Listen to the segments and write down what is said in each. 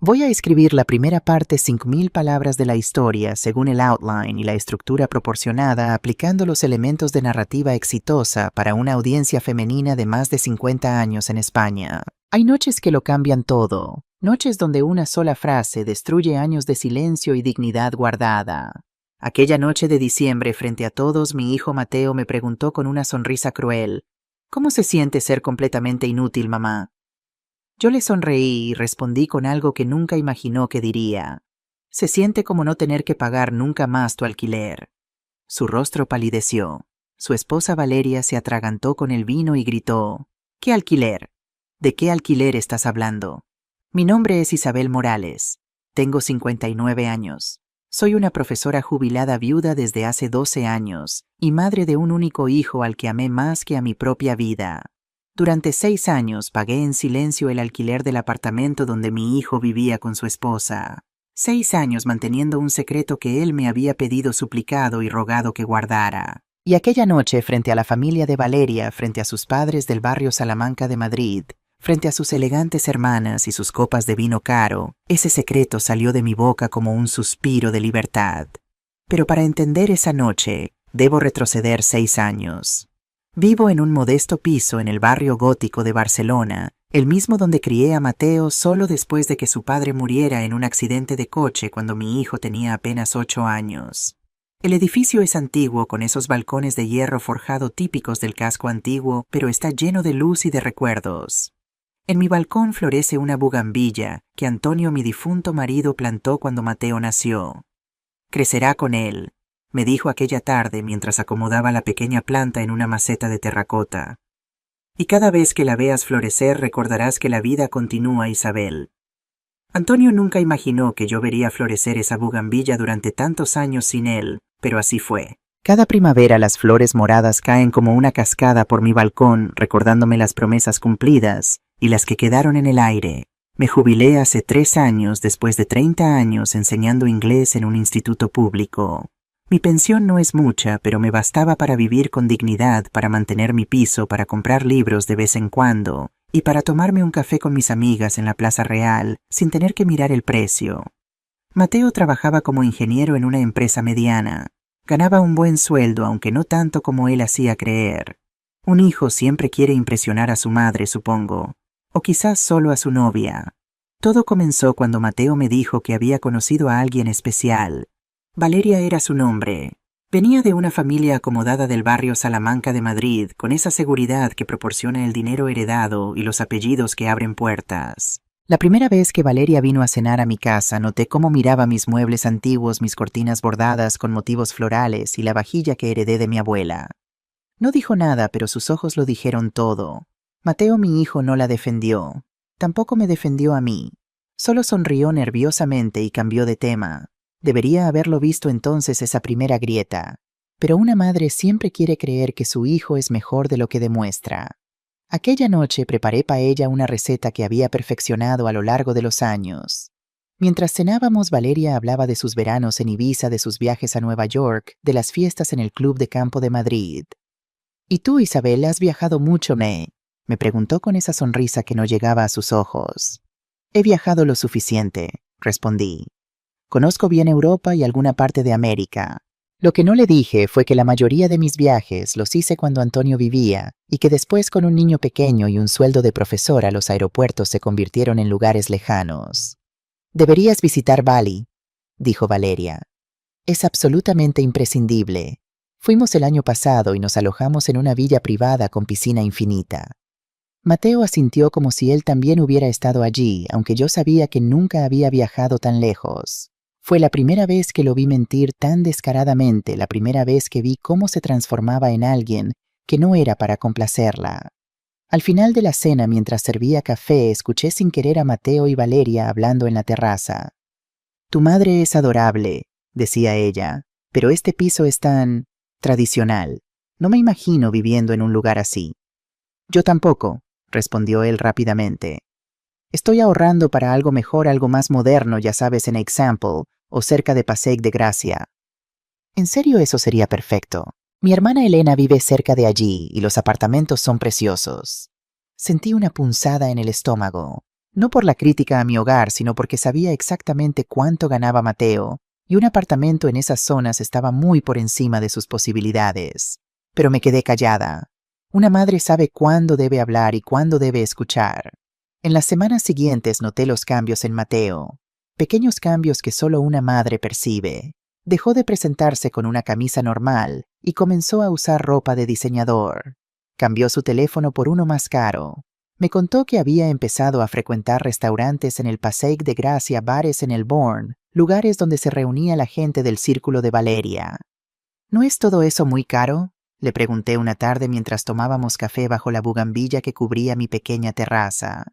Voy a escribir la primera parte 5.000 palabras de la historia según el outline y la estructura proporcionada, aplicando los elementos de narrativa exitosa para una audiencia femenina de más de 50 años en España. Hay noches que lo cambian todo, noches donde una sola frase destruye años de silencio y dignidad guardada. Aquella noche de diciembre, frente a todos, mi hijo Mateo me preguntó con una sonrisa cruel: ¿Cómo se siente ser completamente inútil, mamá? Yo le sonreí y respondí con algo que nunca imaginó que diría: se siente como no tener que pagar nunca más tu alquiler. Su rostro palideció. Su esposa Valeria se atragantó con el vino y gritó: ¿Qué alquiler? ¿De qué alquiler estás hablando? Mi nombre es Isabel Morales. Tengo 59 años. Soy una profesora jubilada viuda desde hace 12 años y madre de un único hijo al que amé más que a mi propia vida. Durante 6 años pagué en silencio el alquiler del apartamento donde mi hijo vivía con su esposa. 6 años manteniendo un secreto que él me había pedido, suplicado y rogado que guardara. Y aquella noche, frente a la familia de Valeria, frente a sus padres del barrio Salamanca de Madrid, frente a sus elegantes hermanas y sus copas de vino caro, ese secreto salió de mi boca como un suspiro de libertad. Pero para entender esa noche, debo retroceder 6 años. Vivo en un modesto piso en el barrio gótico de Barcelona, el mismo donde crié a Mateo solo después de que su padre muriera en un accidente de coche cuando mi hijo tenía apenas 8 años. El edificio es antiguo, con esos balcones de hierro forjado típicos del casco antiguo, pero está lleno de luz y de recuerdos. En mi balcón florece una bugambilla que Antonio, mi difunto marido, plantó cuando Mateo nació. Crecerá con él, me dijo aquella tarde mientras acomodaba la pequeña planta en una maceta de terracota. Y cada vez que la veas florecer recordarás que la vida continúa, Isabel. Antonio nunca imaginó que yo vería florecer esa bugambilla durante tantos años sin él, pero así fue. Cada primavera las flores moradas caen como una cascada por mi balcón, recordándome las promesas cumplidas y las que quedaron en el aire. Me jubilé hace 3 años después de 30 años enseñando inglés en un instituto público. Mi pensión no es mucha, pero me bastaba para vivir con dignidad, para mantener mi piso, para comprar libros de vez en cuando y para tomarme un café con mis amigas en la Plaza Real sin tener que mirar el precio. Mateo trabajaba como ingeniero en una empresa mediana. Ganaba un buen sueldo, aunque no tanto como él hacía creer. Un hijo siempre quiere impresionar a su madre, supongo, o quizás solo a su novia. Todo comenzó cuando Mateo me dijo que había conocido a alguien especial. Valeria era su nombre. Venía de una familia acomodada del barrio Salamanca de Madrid, con esa seguridad que proporciona el dinero heredado y los apellidos que abren puertas. La primera vez que Valeria vino a cenar a mi casa, noté cómo miraba mis muebles antiguos, mis cortinas bordadas con motivos florales y la vajilla que heredé de mi abuela. No dijo nada, pero sus ojos lo dijeron todo. Mateo, mi hijo, no la defendió. Tampoco me defendió a mí. Solo sonrió nerviosamente y cambió de tema. Debería haberlo visto entonces esa primera grieta, pero una madre siempre quiere creer que su hijo es mejor de lo que demuestra. Aquella noche preparé para ella una receta que había perfeccionado a lo largo de los años. Mientras cenábamos, Valeria hablaba de sus veranos en Ibiza, de sus viajes a Nueva York, de las fiestas en el Club de Campo de Madrid. ¿Y tú, Isabel, has viajado mucho, me preguntó con esa sonrisa que no llegaba a sus ojos. He viajado lo suficiente, respondí. Conozco bien Europa y alguna parte de América. Lo que no le dije fue que la mayoría de mis viajes los hice cuando Antonio vivía y que después, con un niño pequeño y un sueldo de profesora, los aeropuertos se convirtieron en lugares lejanos. Deberías visitar Bali, dijo Valeria. Es absolutamente imprescindible. Fuimos el año pasado y nos alojamos en una villa privada con piscina infinita. Mateo asintió como si él también hubiera estado allí, aunque yo sabía que nunca había viajado tan lejos. Fue la primera vez que lo vi mentir tan descaradamente, la primera vez que vi cómo se transformaba en alguien que no era para complacerla. Al final de la cena, mientras servía café, escuché sin querer a Mateo y Valeria hablando en la terraza. Tu madre es adorable, decía ella, pero este piso es tan tradicional. No me imagino viviendo en un lugar así. Yo tampoco, respondió él rápidamente. Estoy ahorrando para algo mejor, algo más moderno, ya sabes, en Example o cerca de Passeig de Gracia. En serio, eso sería perfecto. Mi hermana Elena vive cerca de allí y los apartamentos son preciosos. Sentí una punzada en el estómago. No por la crítica a mi hogar, sino porque sabía exactamente cuánto ganaba Mateo, y un apartamento en esas zonas estaba muy por encima de sus posibilidades. Pero me quedé callada. Una madre sabe cuándo debe hablar y cuándo debe escuchar. En las semanas siguientes noté los cambios en Mateo. Pequeños cambios que solo una madre percibe. Dejó de presentarse con una camisa normal y comenzó a usar ropa de diseñador. Cambió su teléfono por uno más caro. Me contó que había empezado a frecuentar restaurantes en el Passeig de Gracia, bares en el Born, lugares donde se reunía la gente del círculo de Valeria. ¿No es todo eso muy caro?, le pregunté una tarde mientras tomábamos café bajo la bugambilla que cubría mi pequeña terraza.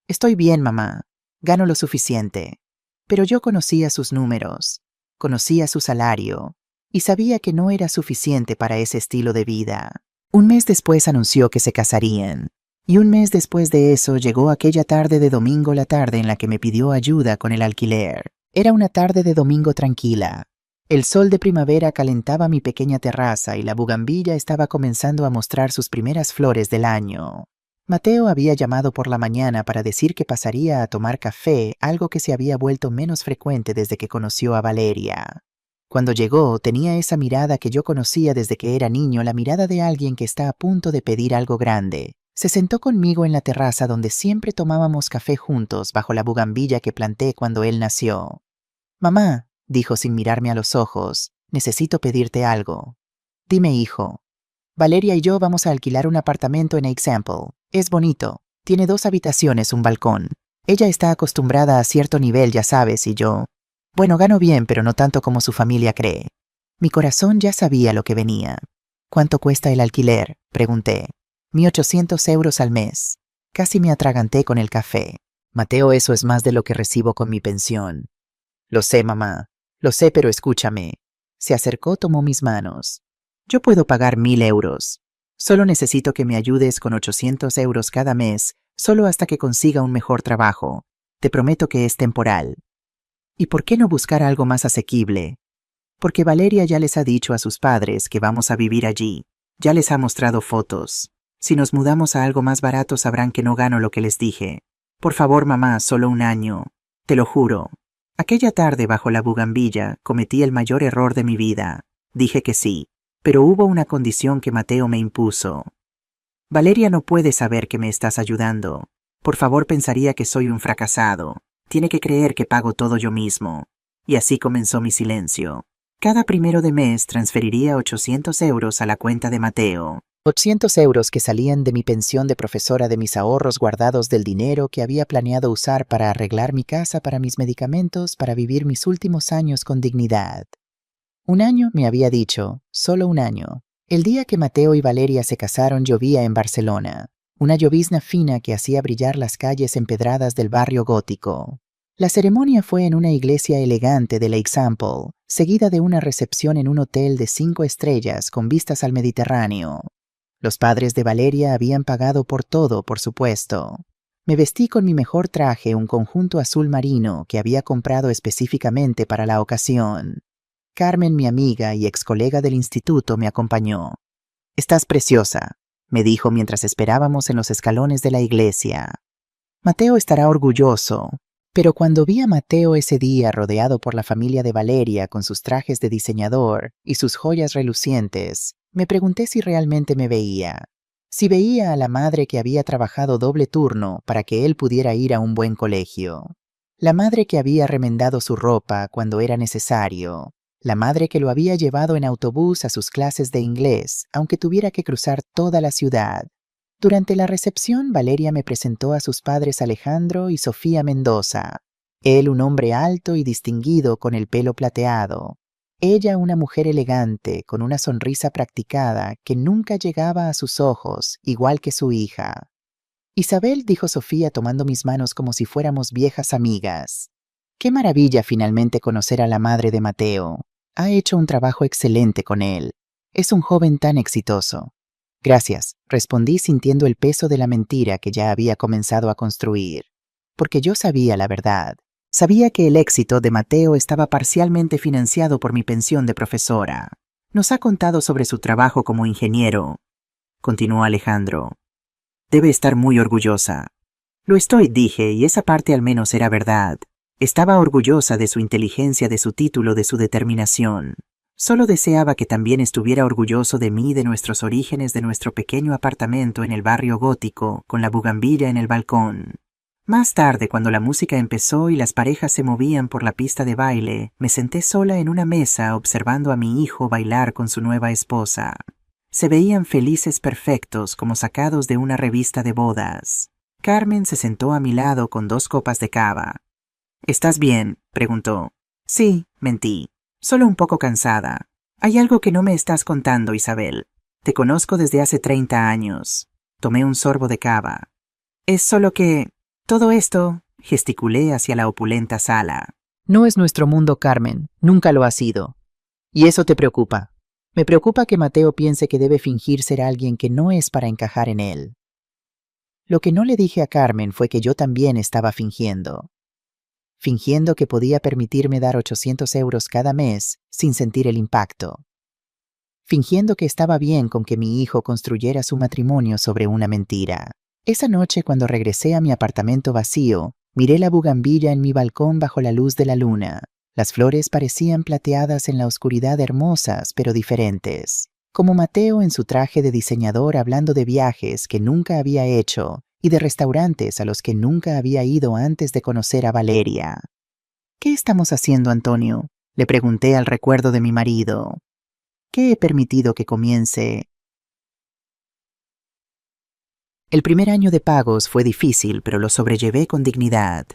Estoy bien, mamá. Gano lo suficiente. Pero yo conocía sus números, conocía su salario, y sabía que no era suficiente para ese estilo de vida. Un mes después anunció que se casarían. Y un mes después de eso llegó aquella tarde de domingo, la tarde en la que me pidió ayuda con el alquiler. Era una tarde de domingo tranquila. El sol de primavera calentaba mi pequeña terraza y la bugambilla estaba comenzando a mostrar sus primeras flores del año. Mateo había llamado por la mañana para decir que pasaría a tomar café, algo que se había vuelto menos frecuente desde que conoció a Valeria. Cuando llegó, tenía esa mirada que yo conocía desde que era niño, la mirada de alguien que está a punto de pedir algo grande. Se sentó conmigo en la terraza donde siempre tomábamos café juntos bajo la bugambilla que planté cuando él nació. «Mamá», dijo sin mirarme a los ojos, «necesito pedirte algo». «Dime, hijo». «Valeria y yo vamos a alquilar un apartamento en Example. Es bonito. Tiene 2 habitaciones, un balcón. Ella está acostumbrada a cierto nivel, ya sabes, y yo... Bueno, gano bien, pero no tanto como su familia cree». Mi corazón ya sabía lo que venía. «¿Cuánto cuesta el alquiler?», pregunté. «1.800 € al mes». Casi me atraganté con el café. «Mateo, eso es más de lo que recibo con mi pensión». «Lo sé, mamá. Lo sé, pero escúchame». Se acercó, tomó mis manos. «Yo puedo pagar 1.000 euros. Solo necesito que me ayudes con 800 € cada mes, solo hasta que consiga un mejor trabajo. Te prometo que es temporal». «¿Y por qué no buscar algo más asequible?» «Porque Valeria ya les ha dicho a sus padres que vamos a vivir allí. Ya les ha mostrado fotos. Si nos mudamos a algo más barato sabrán que no gano lo que les dije. Por favor, mamá, solo un año. Te lo juro». Aquella tarde bajo la bugambilla cometí el mayor error de mi vida. Dije que sí, pero hubo una condición que Mateo me impuso. «Valeria no puede saber que me estás ayudando. Por favor, pensaría que soy un fracasado. Tiene que creer que pago todo yo mismo». Y así comenzó mi silencio. Cada primero de mes transferiría 800 € a la cuenta de Mateo. 800 € que salían de mi pensión de profesora, de mis ahorros guardados, del dinero que había planeado usar para arreglar mi casa, para mis medicamentos, para vivir mis últimos años con dignidad. Un año, me había dicho, solo un año. El día que Mateo y Valeria se casaron llovía en Barcelona, una llovizna fina que hacía brillar las calles empedradas del barrio gótico. La ceremonia fue en una iglesia elegante de l'Eixample, seguida de una recepción en un hotel de 5 estrellas con vistas al Mediterráneo. Los padres de Valeria habían pagado por todo, por supuesto. Me vestí con mi mejor traje, un conjunto azul marino que había comprado específicamente para la ocasión. Carmen, mi amiga y ex colega del instituto, me acompañó. «Estás preciosa», me dijo mientras esperábamos en los escalones de la iglesia. «Mateo estará orgulloso». Pero cuando vi a Mateo ese día rodeado por la familia de Valeria con sus trajes de diseñador y sus joyas relucientes, me pregunté si realmente me veía. Si veía a la madre que había trabajado doble turno para que él pudiera ir a un buen colegio. La madre que había remendado su ropa cuando era necesario. La madre que lo había llevado en autobús a sus clases de inglés, aunque tuviera que cruzar toda la ciudad. Durante la recepción, Valeria me presentó a sus padres Alejandro y Sofía Mendoza. Él un hombre alto y distinguido con el pelo plateado. Ella una mujer elegante, con una sonrisa practicada que nunca llegaba a sus ojos, igual que su hija. «Isabel», dijo Sofía tomando mis manos como si fuéramos viejas amigas. «Qué maravilla finalmente conocer a la madre de Mateo. Ha hecho un trabajo excelente con él. Es un joven tan exitoso». «Gracias», respondí sintiendo el peso de la mentira que ya había comenzado a construir. Porque yo sabía la verdad. Sabía que el éxito de Mateo estaba parcialmente financiado por mi pensión de profesora. «Nos ha contado sobre su trabajo como ingeniero», continuó Alejandro. «Debe estar muy orgullosa». Lo estoy, dije, y esa parte al menos era verdad. Estaba orgullosa de su inteligencia, de su título, de su determinación. Solo deseaba que también estuviera orgulloso de mí, de nuestros orígenes, de nuestro pequeño apartamento en el barrio gótico, con la bugambilla en el balcón. Más tarde, cuando la música empezó y las parejas se movían por la pista de baile, me senté sola en una mesa observando a mi hijo bailar con su nueva esposa. Se veían felices, perfectos, como sacados de una revista de bodas. Carmen se sentó a mi lado con 2 copas de cava. ¿Estás bien?, preguntó. Sí, mentí. Solo un poco cansada. Hay algo que no me estás contando, Isabel. Te conozco desde hace 30 años. Tomé un sorbo de cava. Es solo que... todo esto, gesticulé hacia la opulenta sala. No es nuestro mundo, Carmen. Nunca lo ha sido. Y eso te preocupa. Me preocupa que Mateo piense que debe fingir ser alguien que no es para encajar en él. Lo que no le dije a Carmen fue que yo también estaba fingiendo. Fingiendo que podía permitirme dar 800 euros cada mes sin sentir el impacto. Fingiendo que estaba bien con que mi hijo construyera su matrimonio sobre una mentira. Esa noche, cuando regresé a mi apartamento vacío, miré la bugambilla en mi balcón bajo la luz de la luna. Las flores parecían plateadas en la oscuridad, hermosas pero diferentes. Como Mateo en su traje de diseñador hablando de viajes que nunca había hecho y de restaurantes a los que nunca había ido antes de conocer a Valeria. ¿Qué estamos haciendo, Antonio?, le pregunté al recuerdo de mi marido. ¿Qué he permitido que comience? El primer año de pagos fue difícil, pero lo sobrellevé con dignidad.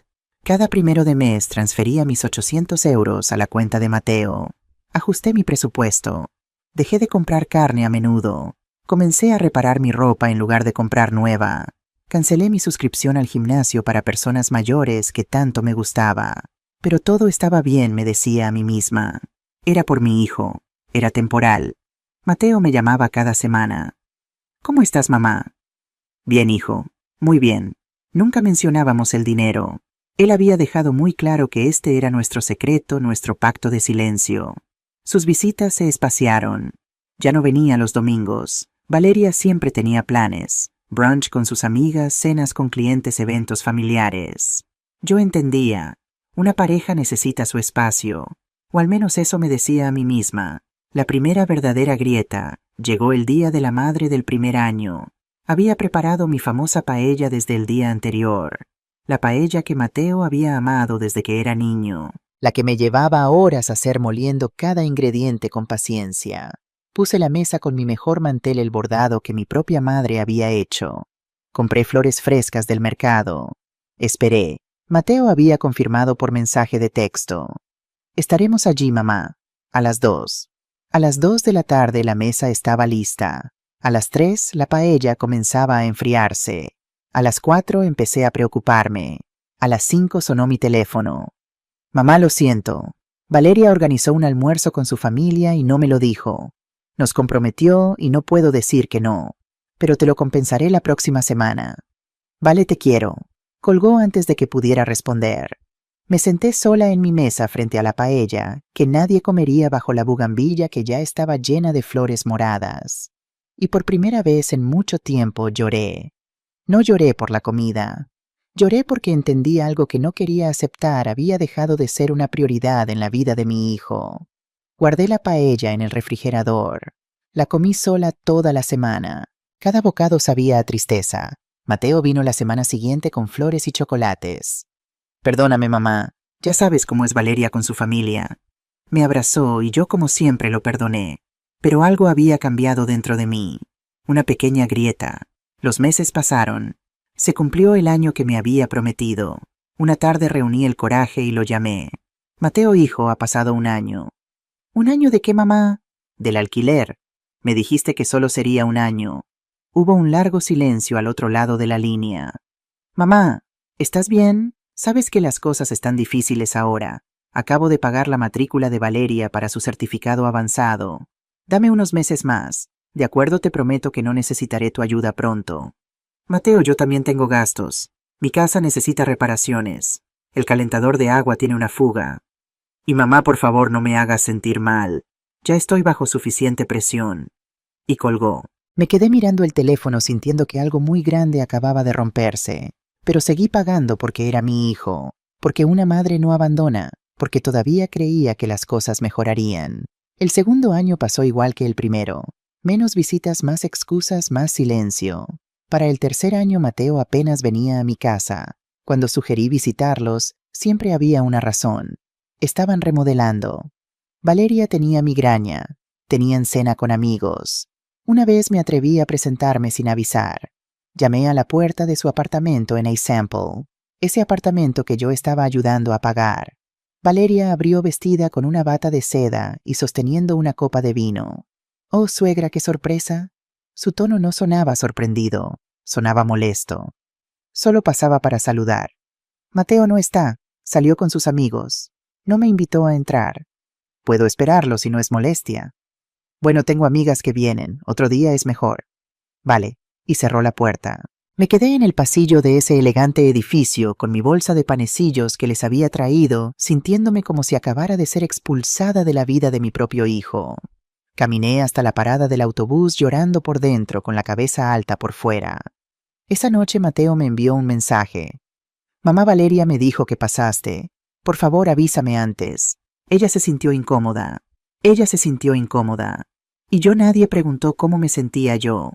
Cada primero de mes transfería mis 800 euros a la cuenta de Mateo. Ajusté mi presupuesto. Dejé de comprar carne a menudo. Comencé a reparar mi ropa en lugar de comprar nueva. Cancelé mi suscripción al gimnasio para personas mayores que tanto me gustaba. Pero todo estaba bien, me decía a mí misma. Era por mi hijo. Era temporal. Mateo me llamaba cada semana. ¿Cómo estás, mamá? Bien, hijo. Muy bien. Nunca mencionábamos el dinero. Él había dejado muy claro que este era nuestro secreto, nuestro pacto de silencio. Sus visitas se espaciaron. Ya no venía los domingos. Valeria siempre tenía planes. Brunch con sus amigas, cenas con clientes, eventos familiares. Yo entendía. Una pareja necesita su espacio. O al menos eso me decía a mí misma. La primera verdadera grieta. Llegó el día de la madre del primer año. Había preparado mi famosa paella desde el día anterior. La paella que Mateo había amado desde que era niño. La que me llevaba horas a hacer moliendo cada ingrediente con paciencia. Puse la mesa con mi mejor mantel, el bordado que mi propia madre había hecho. Compré flores frescas del mercado. Esperé. Mateo había confirmado por mensaje de texto. Estaremos allí, mamá. A las 2. A las 2 de la tarde la mesa estaba lista. A las 3 la paella comenzaba a enfriarse. A las 4 empecé a preocuparme. A las 5 sonó mi teléfono. Mamá, lo siento. Valeria organizó un almuerzo con su familia y no me lo dijo. Nos comprometió y no puedo decir que no. Pero te lo compensaré la próxima semana. Vale, te quiero. Colgó antes de que pudiera responder. Me senté sola en mi mesa frente a la paella, que nadie comería bajo la bugambilla que ya estaba llena de flores moradas. Y por primera vez en mucho tiempo lloré. No lloré por la comida. Lloré porque entendí algo que no quería aceptar había dejado de ser una prioridad en la vida de mi hijo. Guardé la paella en el refrigerador. La comí sola toda la semana. Cada bocado sabía a tristeza. Mateo vino la semana siguiente con flores y chocolates. Perdóname, mamá. Ya sabes cómo es Valeria con su familia. Me abrazó y yo como siempre lo perdoné. Pero algo había cambiado dentro de mí. Una pequeña grieta. Los meses pasaron. Se cumplió el año que me había prometido. Una tarde reuní el coraje y lo llamé. Mateo, hijo, ha pasado un año. ¿Un año de qué, mamá? Del alquiler. Me dijiste que solo sería un año. Hubo un largo silencio al otro lado de la línea. Mamá, ¿estás bien? Sabes que las cosas están difíciles ahora. Acabo de pagar la matrícula de Valeria para su certificado avanzado. Dame unos meses más. De acuerdo, te prometo que no necesitaré tu ayuda pronto. Mateo, yo también tengo gastos. Mi casa necesita reparaciones. El calentador de agua tiene una fuga. Y mamá, por favor, no me hagas sentir mal. Ya estoy bajo suficiente presión. Y colgó. Me quedé mirando el teléfono sintiendo que algo muy grande acababa de romperse. Pero seguí pagando porque era mi hijo, porque una madre no abandona, porque todavía creía que las cosas mejorarían. El segundo año pasó igual que el primero. Menos visitas, más excusas, más silencio. Para el tercer año Mateo apenas venía a mi casa. Cuando sugerí visitarlos, siempre había una razón. Estaban remodelando. Valeria tenía migraña. Tenían cena con amigos. Una vez me atreví a presentarme sin avisar. Llamé a la puerta de su apartamento en Example, ese apartamento que yo estaba ayudando a pagar. Valeria abrió vestida con una bata de seda y sosteniendo una copa de vino. «Oh, suegra, qué sorpresa». Su tono no sonaba sorprendido, sonaba molesto. Solo pasaba para saludar. «Mateo no está, salió con sus amigos. No me invitó a entrar. Puedo esperarlo si no es molestia». «Bueno, tengo amigas que vienen, otro día es mejor». «Vale», y cerró la puerta. Me quedé en el pasillo de ese elegante edificio con mi bolsa de panecillos que les había traído, sintiéndome como si acabara de ser expulsada de la vida de mi propio hijo. Caminé hasta la parada del autobús llorando por dentro con la cabeza alta por fuera. Esa noche Mateo me envió un mensaje. «Mamá Valeria me dijo que pasaste. Por favor, avísame antes». Ella se sintió incómoda. Y nadie preguntó cómo me sentía yo.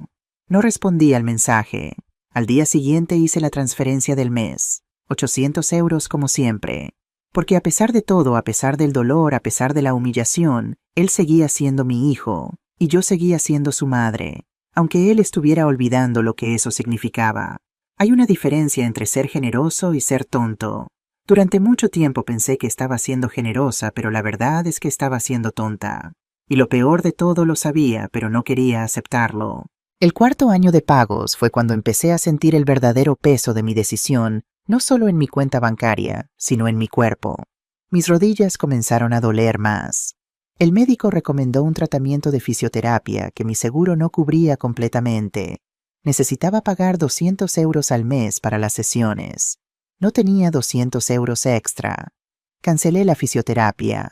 No respondí al mensaje. Al día siguiente hice la transferencia del mes. 800 euros como siempre. Porque a pesar de todo, a pesar del dolor, a pesar de la humillación, él seguía siendo mi hijo, y yo seguía siendo su madre, aunque él estuviera olvidando lo que eso significaba. Hay una diferencia entre ser generoso y ser tonto. Durante mucho tiempo pensé que estaba siendo generosa, pero la verdad es que estaba siendo tonta. Y lo peor de todo lo sabía, pero no quería aceptarlo. El cuarto año de pagos fue cuando empecé a sentir el verdadero peso de mi decisión, no solo en mi cuenta bancaria, sino en mi cuerpo. Mis rodillas comenzaron a doler más. El médico recomendó un tratamiento de fisioterapia que mi seguro no cubría completamente. Necesitaba pagar 200 euros al mes para las sesiones. No tenía 200 euros extra. Cancelé la fisioterapia.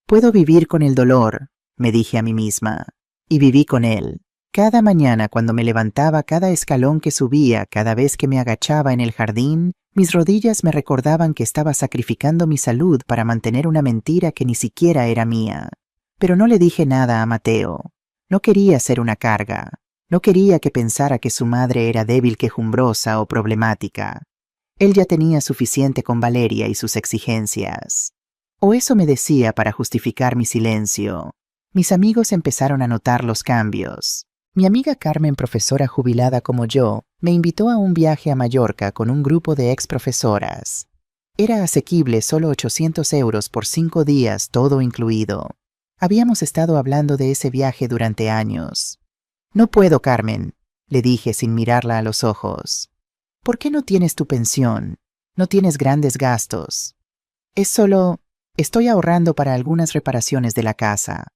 Puedo vivir con el dolor, me dije a mí misma, y viví con él. Cada mañana cuando me levantaba, cada escalón que subía, cada vez que me agachaba en el jardín, mis rodillas me recordaban que estaba sacrificando mi salud para mantener una mentira que ni siquiera era mía. Pero no le dije nada a Mateo. No quería ser una carga. No quería que pensara que su madre era débil, quejumbrosa o problemática. Él ya tenía suficiente con Valeria y sus exigencias. O eso me decía para justificar mi silencio. Mis amigos empezaron a notar los cambios. Mi amiga Carmen, profesora jubilada como yo, me invitó a un viaje a Mallorca con un grupo de ex-profesoras. Era asequible, solo 800 euros por 5 días, todo incluido. Habíamos estado hablando de ese viaje durante años. «No puedo, Carmen», le dije sin mirarla a los ojos. «¿Por qué no tienes tu pensión? No tienes grandes gastos. Es solo... Estoy ahorrando para algunas reparaciones de la casa.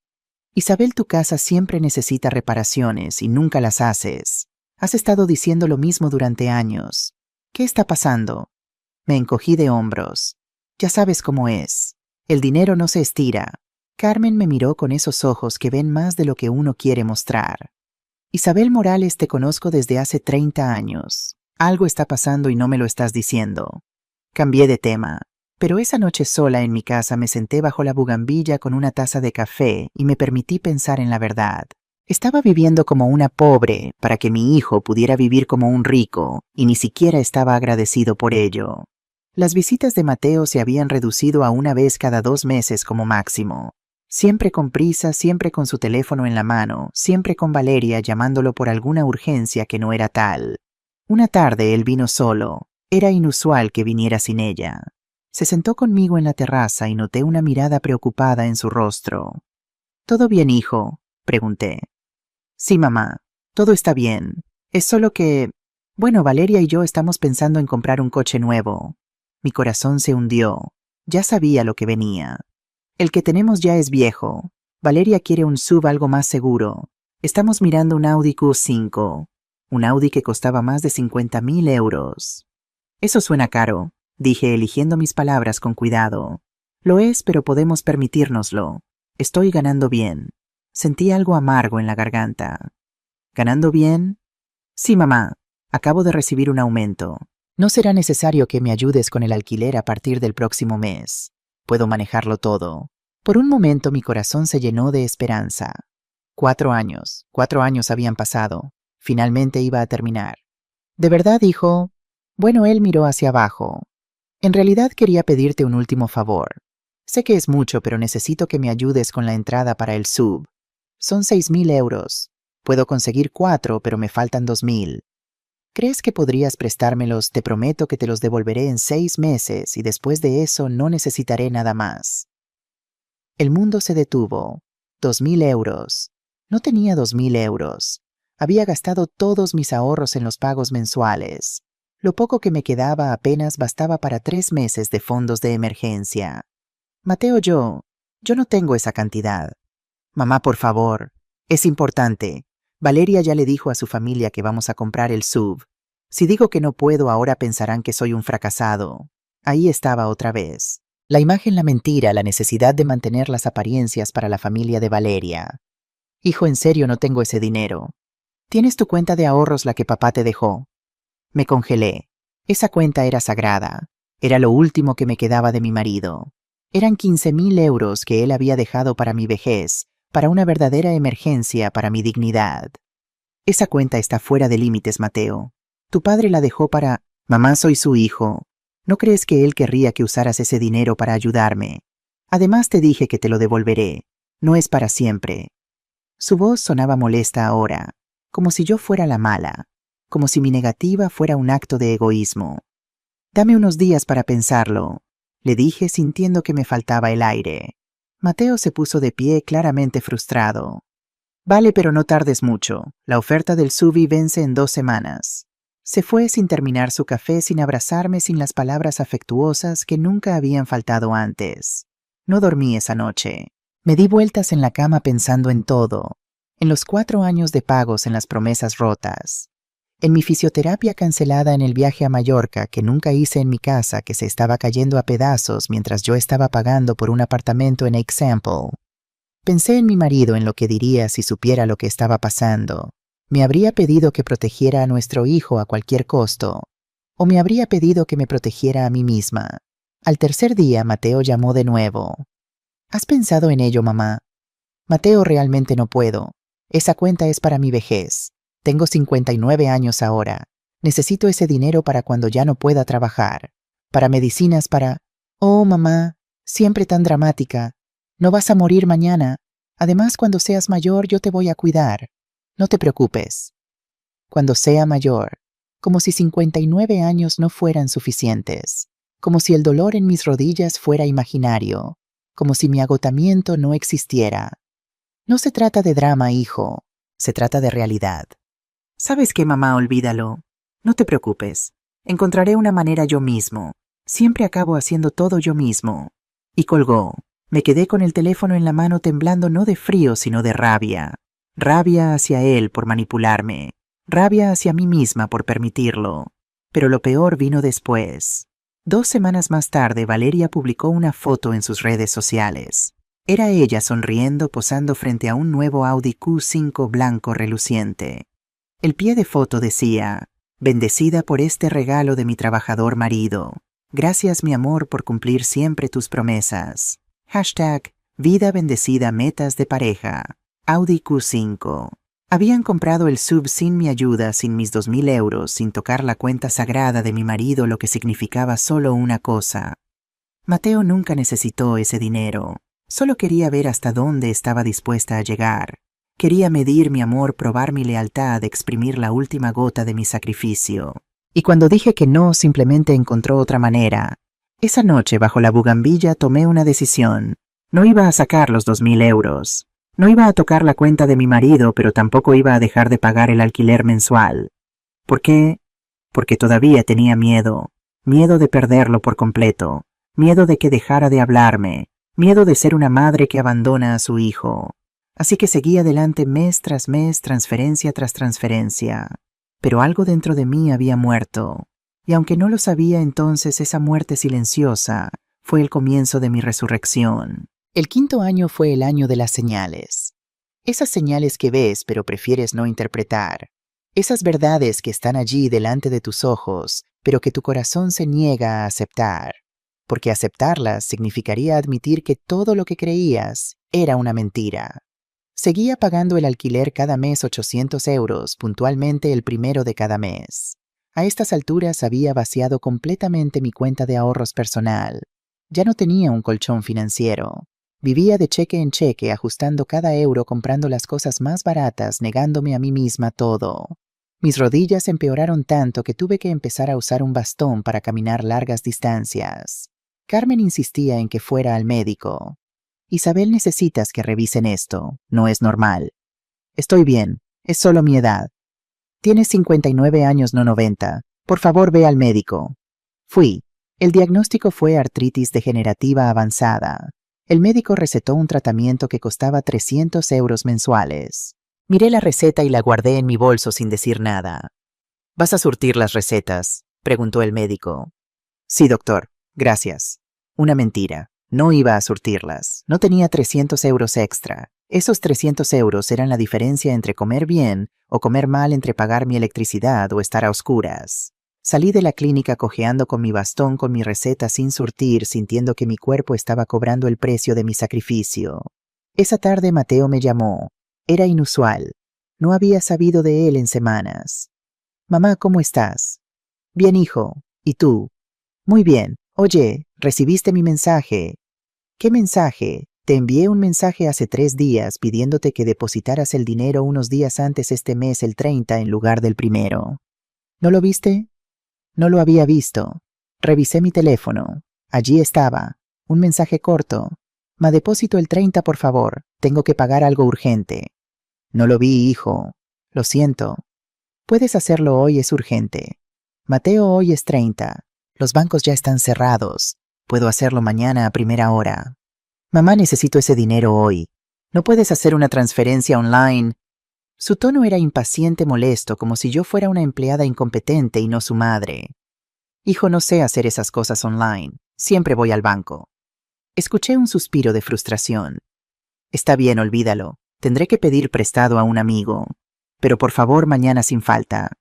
Isabel, tu casa siempre necesita reparaciones y nunca las haces. Has estado diciendo lo mismo durante años. ¿Qué está pasando?» Me encogí de hombros. Ya sabes cómo es. El dinero no se estira. Carmen me miró con esos ojos que ven más de lo que uno quiere mostrar. «Isabel Morales, te conozco desde hace 30 años. Algo está pasando y no me lo estás diciendo». Cambié de tema. Pero esa noche sola en mi casa me senté bajo la bugambilla con una taza de café y me permití pensar en la verdad. Estaba viviendo como una pobre para que mi hijo pudiera vivir como un rico y ni siquiera estaba agradecido por ello. Las visitas de Mateo se habían reducido a una vez cada 2 meses como máximo. Siempre con prisa, siempre con su teléfono en la mano, siempre con Valeria llamándolo por alguna urgencia que no era tal. Una tarde él vino solo. Era inusual que viniera sin ella. Se sentó conmigo en la terraza y noté una mirada preocupada en su rostro. «¿Todo bien, hijo?», pregunté. «Sí, mamá, todo está bien. Es solo que... Bueno, Valeria y yo estamos pensando en comprar un coche nuevo». Mi corazón se hundió. Ya sabía lo que venía. «El que tenemos ya es viejo. Valeria quiere un SUV algo más seguro. Estamos mirando un Audi Q5. Un Audi que costaba más de 50.000 euros. Eso suena caro», dije eligiendo mis palabras con cuidado. «Lo es, pero podemos permitírnoslo. Estoy ganando bien». Sentí algo amargo en la garganta. «¿Ganando bien?» «Sí, mamá. Acabo de recibir un aumento. No será necesario que me ayudes con el alquiler a partir del próximo mes. Puedo manejarlo todo. Por un momento mi corazón se llenó de esperanza. 4 años habían pasado. Finalmente iba a terminar. ¿De verdad, hijo? Bueno, él miró hacia abajo. En realidad quería pedirte un último favor. Sé que es mucho, pero necesito que me ayudes con la entrada para el sub. Son 6.000 euros. Puedo conseguir 4, pero me faltan 2.000. ¿Crees que podrías prestármelos? Te prometo que te los devolveré en 6 meses y después de eso no necesitaré nada más. El mundo se detuvo. 2.000 euros. No tenía 2.000 euros. Había gastado todos mis ahorros en los pagos mensuales. Lo poco que me quedaba apenas bastaba para 3 meses de fondos de emergencia. Mateo, yo no tengo esa cantidad. Mamá, por favor. Es importante. Valeria ya le dijo a su familia que vamos a comprar el sub. Si digo que no puedo, ahora pensarán que soy un fracasado. Ahí estaba otra vez. La imagen, la mentira, la necesidad de mantener las apariencias para la familia de Valeria. Hijo, en serio no tengo ese dinero. ¿Tienes tu cuenta de ahorros, la que papá te dejó? Me congelé. Esa cuenta era sagrada. Era lo último que me quedaba de mi marido. Eran 15.000 euros que él había dejado para mi vejez, para una verdadera emergencia, para mi dignidad. Esa cuenta está fuera de límites, Mateo. Tu padre la dejó para... Mamá, soy su hijo. ¿No crees que él querría que usaras ese dinero para ayudarme? Además te dije que te lo devolveré. No es para siempre. Su voz sonaba molesta ahora, como si yo fuera la mala, como si mi negativa fuera un acto de egoísmo. Dame unos días para pensarlo, le dije sintiendo que me faltaba el aire. Mateo se puso de pie claramente frustrado. Vale, pero no tardes mucho. La oferta del SUV vence en 2 semanas. Se fue sin terminar su café, sin abrazarme, sin las palabras afectuosas que nunca habían faltado antes. No dormí esa noche. Me di vueltas en la cama pensando en todo, en los 4 años de pagos, en las promesas rotas, en mi fisioterapia cancelada, en el viaje a Mallorca que nunca hice, en mi casa que se estaba cayendo a pedazos mientras yo estaba pagando por un apartamento en Example. Pensé en mi marido, en lo que diría si supiera lo que estaba pasando. Me habría pedido que protegiera a nuestro hijo a cualquier costo, o me habría pedido que me protegiera a mí misma. Al tercer día, Mateo llamó de nuevo. ¿Has pensado en ello, mamá? Mateo, realmente no puedo. Esa cuenta es para mi vejez. Tengo 59 años ahora. Necesito ese dinero para cuando ya no pueda trabajar. Para medicinas, para... Oh, mamá, siempre tan dramática. No vas a morir mañana. Además, cuando seas mayor, yo te voy a cuidar. No te preocupes. Cuando sea mayor, como si 59 años no fueran suficientes. Como si el dolor en mis rodillas fuera imaginario. Como si mi agotamiento no existiera. No se trata de drama, hijo. Se trata de realidad. ¿Sabes qué, mamá? Olvídalo. No te preocupes. Encontraré una manera yo mismo. Siempre acabo haciendo todo yo mismo. Y colgó. Me quedé con el teléfono en la mano, temblando no de frío, sino de rabia. Rabia hacia él por manipularme. Rabia hacia mí misma por permitirlo. Pero lo peor vino después. 2 semanas más tarde, Valeria publicó una foto en sus redes sociales. Era ella sonriendo, posando frente a un nuevo Audi Q5 blanco reluciente. El pie de foto decía: bendecida por este regalo de mi trabajador marido. Gracias, mi amor, por cumplir siempre tus promesas. #vida bendecida, metas de pareja. Audi Q5. Habían comprado el sub sin mi ayuda, sin mis 2.000 euros, sin tocar la cuenta sagrada de mi marido, lo que significaba solo una cosa. Mateo nunca necesitó ese dinero. Solo quería ver hasta dónde estaba dispuesta a llegar. Quería medir mi amor, probar mi lealtad, exprimir la última gota de mi sacrificio. Y cuando dije que no, simplemente encontró otra manera. Esa noche, bajo la bugambilla, tomé una decisión. No iba a sacar los 2.000 euros. No iba a tocar la cuenta de mi marido, pero tampoco iba a dejar de pagar el alquiler mensual. ¿Por qué? Porque todavía tenía miedo. Miedo de perderlo por completo. Miedo de que dejara de hablarme. Miedo de ser una madre que abandona a su hijo. Así que seguí adelante mes tras mes, transferencia tras transferencia. Pero algo dentro de mí había muerto. Y aunque no lo sabía entonces, esa muerte silenciosa fue el comienzo de mi resurrección. El 5.º año fue el año de las señales. Esas señales que ves pero prefieres no interpretar. Esas verdades que están allí delante de tus ojos pero que tu corazón se niega a aceptar, porque aceptarlas significaría admitir que todo lo que creías era una mentira. Seguía pagando el alquiler cada mes 800 euros puntualmente el primero de cada mes. A estas alturas había vaciado completamente mi cuenta de ahorros personal. Ya no tenía un colchón financiero. Vivía de cheque en cheque, ajustando cada euro, comprando las cosas más baratas, negándome a mí misma todo. Mis rodillas empeoraron tanto que tuve que empezar a usar un bastón para caminar largas distancias. Carmen insistía en que fuera al médico. Isabel, necesitas que revisen esto. No es normal. Estoy bien. Es solo mi edad. Tienes 59 años, no 90. Por favor, ve al médico. Fui. El diagnóstico fue artritis degenerativa avanzada. El médico recetó un tratamiento que costaba 300 euros mensuales. Miré la receta y la guardé en mi bolso sin decir nada. ¿Vas a surtir las recetas?, preguntó el médico. Sí, doctor. Gracias. Una mentira. No iba a surtirlas. No tenía 300 euros extra. Esos 300 euros eran la diferencia entre comer bien o comer mal, entre pagar mi electricidad o estar a oscuras. Salí de la clínica cojeando con mi bastón, con mi receta sin surtir, sintiendo que mi cuerpo estaba cobrando el precio de mi sacrificio. Esa tarde Mateo me llamó. Era inusual. No había sabido de él en semanas. Mamá, ¿cómo estás? Bien, hijo. ¿Y tú? Muy bien. Oye, ¿recibiste mi mensaje? ¿Qué mensaje? Te envié un mensaje hace 3 días pidiéndote que depositaras el dinero unos días antes este mes, el 30, en lugar del 1. ¿No lo viste? No lo había visto. Revisé mi teléfono. Allí estaba. Un mensaje corto. Ma, depósito el 30, por favor. Tengo que pagar algo urgente. No lo vi, hijo. Lo siento. Puedes hacerlo hoy, es urgente. Mateo, hoy es 30. Los bancos ya están cerrados. Puedo hacerlo mañana a primera hora. Mamá, necesito ese dinero hoy. ¿No puedes hacer una transferencia online? Su tono era impaciente, molesto, como si yo fuera una empleada incompetente y no su madre. Hijo, no sé hacer esas cosas online. Siempre voy al banco. Escuché un suspiro de frustración. Está bien, olvídalo. Tendré que pedir prestado a un amigo. Pero por favor, mañana sin falta.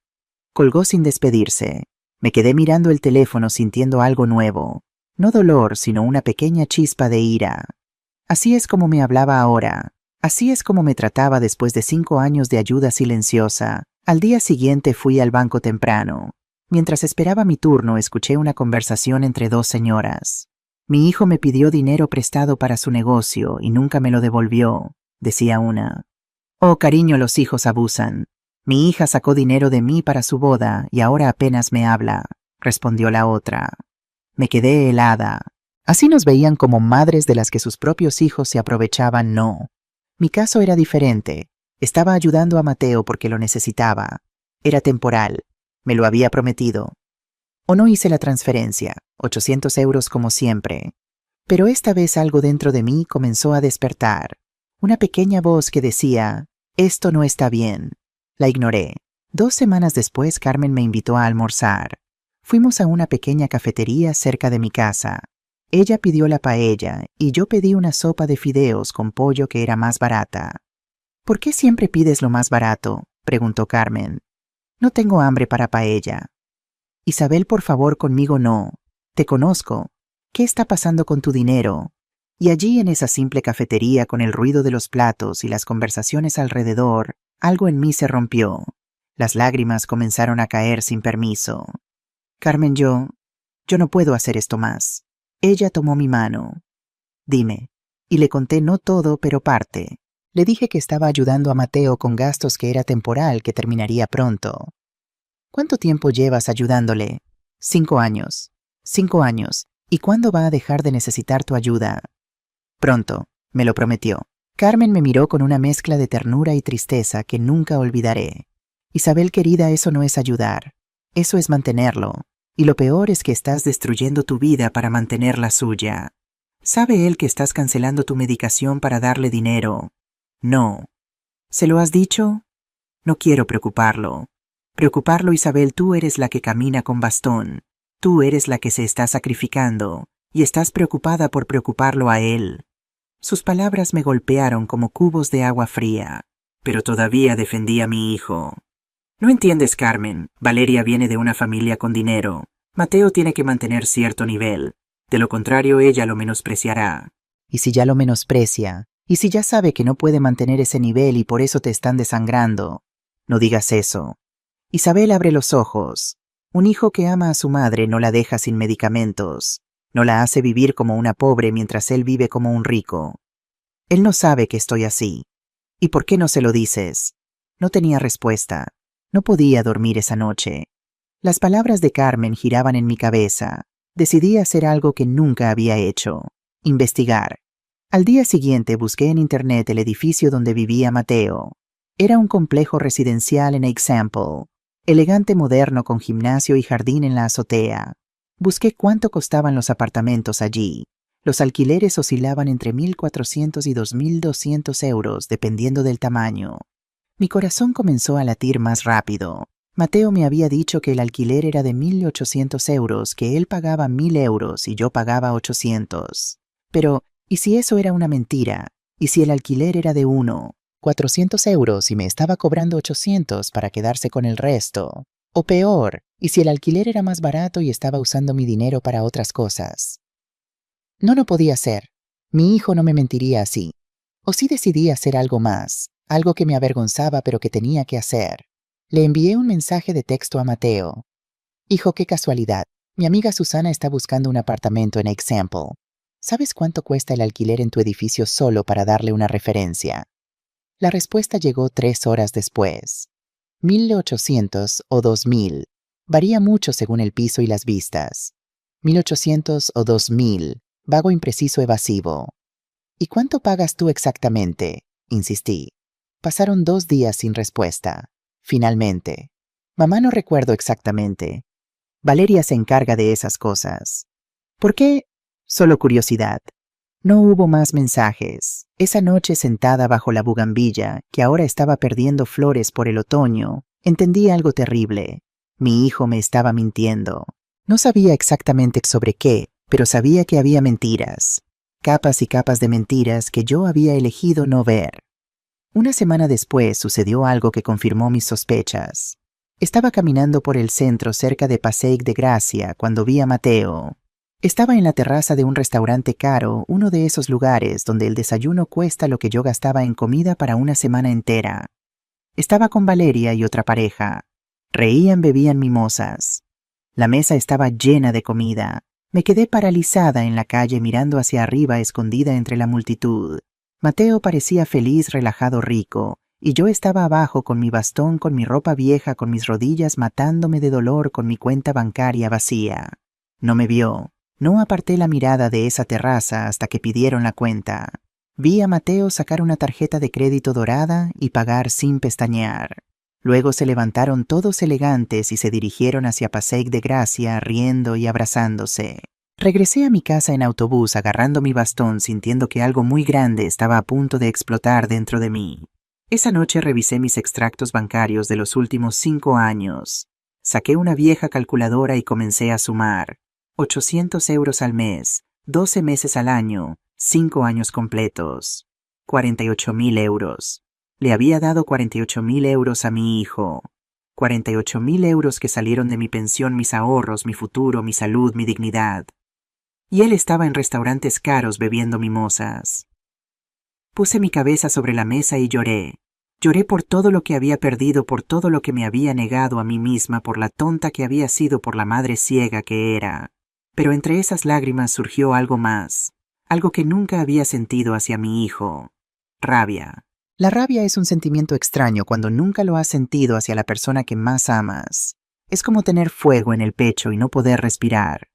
Colgó sin despedirse. Me quedé mirando el teléfono sintiendo algo nuevo. No dolor, sino una pequeña chispa de ira. Así es como me hablaba ahora. Así es como me trataba después de 5 años de ayuda silenciosa. Al día siguiente fui al banco temprano. Mientras esperaba mi turno, escuché una conversación entre 2 señoras. Mi hijo me pidió dinero prestado para su negocio y nunca me lo devolvió, decía una. Oh, cariño, los hijos abusan. Mi hija sacó dinero de mí para su boda y ahora apenas me habla, respondió la otra. Me quedé helada. Así nos veían como madres de las que sus propios hijos se aprovechaban, no. Mi caso era diferente. Estaba ayudando a Mateo porque lo necesitaba. Era temporal. Me lo había prometido. O no hice la transferencia, 800 euros como siempre. Pero esta vez algo dentro de mí comenzó a despertar. Una pequeña voz que decía, esto no está bien. La ignoré. 2 semanas después, Carmen me invitó a almorzar. Fuimos a una pequeña cafetería cerca de mi casa. Ella pidió la paella y yo pedí una sopa de fideos con pollo que era más barata. ¿Por qué siempre pides lo más barato?, preguntó Carmen. No tengo hambre para paella. Isabel, por favor, conmigo no. Te conozco. ¿Qué está pasando con tu dinero? Y allí en esa simple cafetería, con el ruido de los platos y las conversaciones alrededor, algo en mí se rompió. Las lágrimas comenzaron a caer sin permiso. Carmen, yo no puedo hacer esto más. Ella tomó mi mano. Dime. Y le conté no todo, pero parte. Le dije que estaba ayudando a Mateo con gastos, que era temporal, que terminaría pronto. ¿Cuánto tiempo llevas ayudándole? 5 años. 5 años. ¿Y cuándo va a dejar de necesitar tu ayuda? Pronto, me lo prometió. Carmen me miró con una mezcla de ternura y tristeza que nunca olvidaré. Isabel querida, eso no es ayudar. Eso es mantenerlo. Y lo peor es que estás destruyendo tu vida para mantener la suya. ¿Sabe él que estás cancelando tu medicación para darle dinero? No. ¿Se lo has dicho? No quiero preocuparlo. Preocuparlo, Isabel, tú eres la que camina con bastón. Tú eres la que se está sacrificando, y estás preocupada por preocuparlo a él. Sus palabras me golpearon como cubos de agua fría, pero todavía defendí a mi hijo. No entiendes, Carmen. Valeria viene de una familia con dinero. Mateo tiene que mantener cierto nivel. De lo contrario, ella lo menospreciará. ¿Y si ya lo menosprecia? ¿Y si ya sabe que no puede mantener ese nivel y por eso te están desangrando? No digas eso. Isabel abre los ojos. Un hijo que ama a su madre no la deja sin medicamentos. No la hace vivir como una pobre mientras él vive como un rico. Él no sabe que estoy así. ¿Y por qué no se lo dices? No tenía respuesta. No podía dormir esa noche. Las palabras de Carmen giraban en mi cabeza. Decidí hacer algo que nunca había hecho. Investigar. Al día siguiente busqué en internet el edificio donde vivía Mateo. Era un complejo residencial en Example, elegante moderno con gimnasio y jardín en la azotea. Busqué cuánto costaban los apartamentos allí. Los alquileres oscilaban entre 1.400 y 2.200 euros, dependiendo del tamaño. Mi corazón comenzó a latir más rápido. Mateo me había dicho que el alquiler era de 1.800 euros, que él pagaba 1.000 euros y yo pagaba 800. Pero, ¿y si eso era una mentira? ¿Y si el alquiler era de 400 euros y me estaba cobrando 800 para quedarse con el resto? O peor, ¿y si el alquiler era más barato y estaba usando mi dinero para otras cosas? No podía ser. Mi hijo no me mentiría así. O sí decidí hacer algo más, algo que me avergonzaba pero que tenía que hacer. Le envié un mensaje de texto a Mateo. Hijo, qué casualidad. Mi amiga Susana está buscando un apartamento en Example. ¿Sabes cuánto cuesta el alquiler en tu edificio solo para darle una referencia? La respuesta llegó 3 horas después. 1.800 o 2.000. Varía mucho según el piso y las vistas. 1.800 o 2.000. Vago, impreciso, evasivo. ¿Y cuánto pagas tú exactamente? Insistí. Pasaron 2 días sin respuesta. Finalmente. Mamá, no recuerdo exactamente. Valeria se encarga de esas cosas. ¿Por qué? Solo curiosidad. No hubo más mensajes. Esa noche, sentada bajo la bugambilla, que ahora estaba perdiendo flores por el otoño, entendí algo terrible. Mi hijo me estaba mintiendo. No sabía exactamente sobre qué, pero sabía que había mentiras. Capas y capas de mentiras que yo había elegido no ver. Una semana después sucedió algo que confirmó mis sospechas. Estaba caminando por el centro cerca de Passeig de Gracia cuando vi a Mateo. Estaba en la terraza de un restaurante caro, uno de esos lugares donde el desayuno cuesta lo que yo gastaba en comida para una semana entera. Estaba con Valeria y otra pareja. Reían, bebían mimosas. La mesa estaba llena de comida. Me quedé paralizada en la calle mirando hacia arriba, escondida entre la multitud. Mateo parecía feliz, relajado, rico, y yo estaba abajo con mi bastón, con mi ropa vieja, con mis rodillas matándome de dolor, con mi cuenta bancaria vacía. No me vio. No aparté la mirada de esa terraza hasta que pidieron la cuenta. Vi a Mateo sacar una tarjeta de crédito dorada y pagar sin pestañear. Luego se levantaron todos elegantes y se dirigieron hacia Passeig de Gracia, riendo y abrazándose. Regresé a mi casa en autobús agarrando mi bastón, sintiendo que algo muy grande estaba a punto de explotar dentro de mí. Esa noche revisé mis extractos bancarios de los últimos 5 años. Saqué una vieja calculadora y comencé a sumar. 800 euros al mes, 12 meses al año, 5 años completos. 48.000 euros. Le había dado 48.000 euros a mi hijo. 48.000 euros que salieron de mi pensión, mis ahorros, mi futuro, mi salud, mi dignidad. Y él estaba en restaurantes caros bebiendo mimosas. Puse mi cabeza sobre la mesa y lloré. Lloré por todo lo que había perdido, por todo lo que me había negado a mí misma, por la tonta que había sido, por la madre ciega que era. Pero entre esas lágrimas surgió algo más, algo que nunca había sentido hacia mi hijo. Rabia. La rabia es un sentimiento extraño cuando nunca lo has sentido hacia la persona que más amas. Es como tener fuego en el pecho y no poder respirar.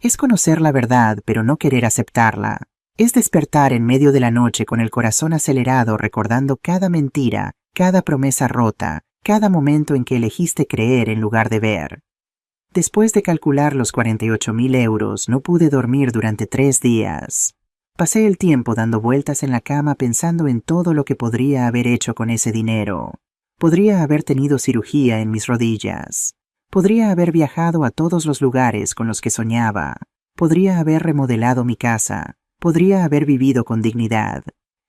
Es conocer la verdad pero no querer aceptarla. Es despertar en medio de la noche con el corazón acelerado recordando cada mentira, cada promesa rota, cada momento en que elegiste creer en lugar de ver. Después de calcular los 48.000 euros, no pude dormir durante 3 días. Pasé el tiempo dando vueltas en la cama pensando en todo lo que podría haber hecho con ese dinero. Podría haber tenido cirugía en mis rodillas. Podría haber viajado a todos los lugares con los que soñaba. Podría haber remodelado mi casa. Podría haber vivido con dignidad.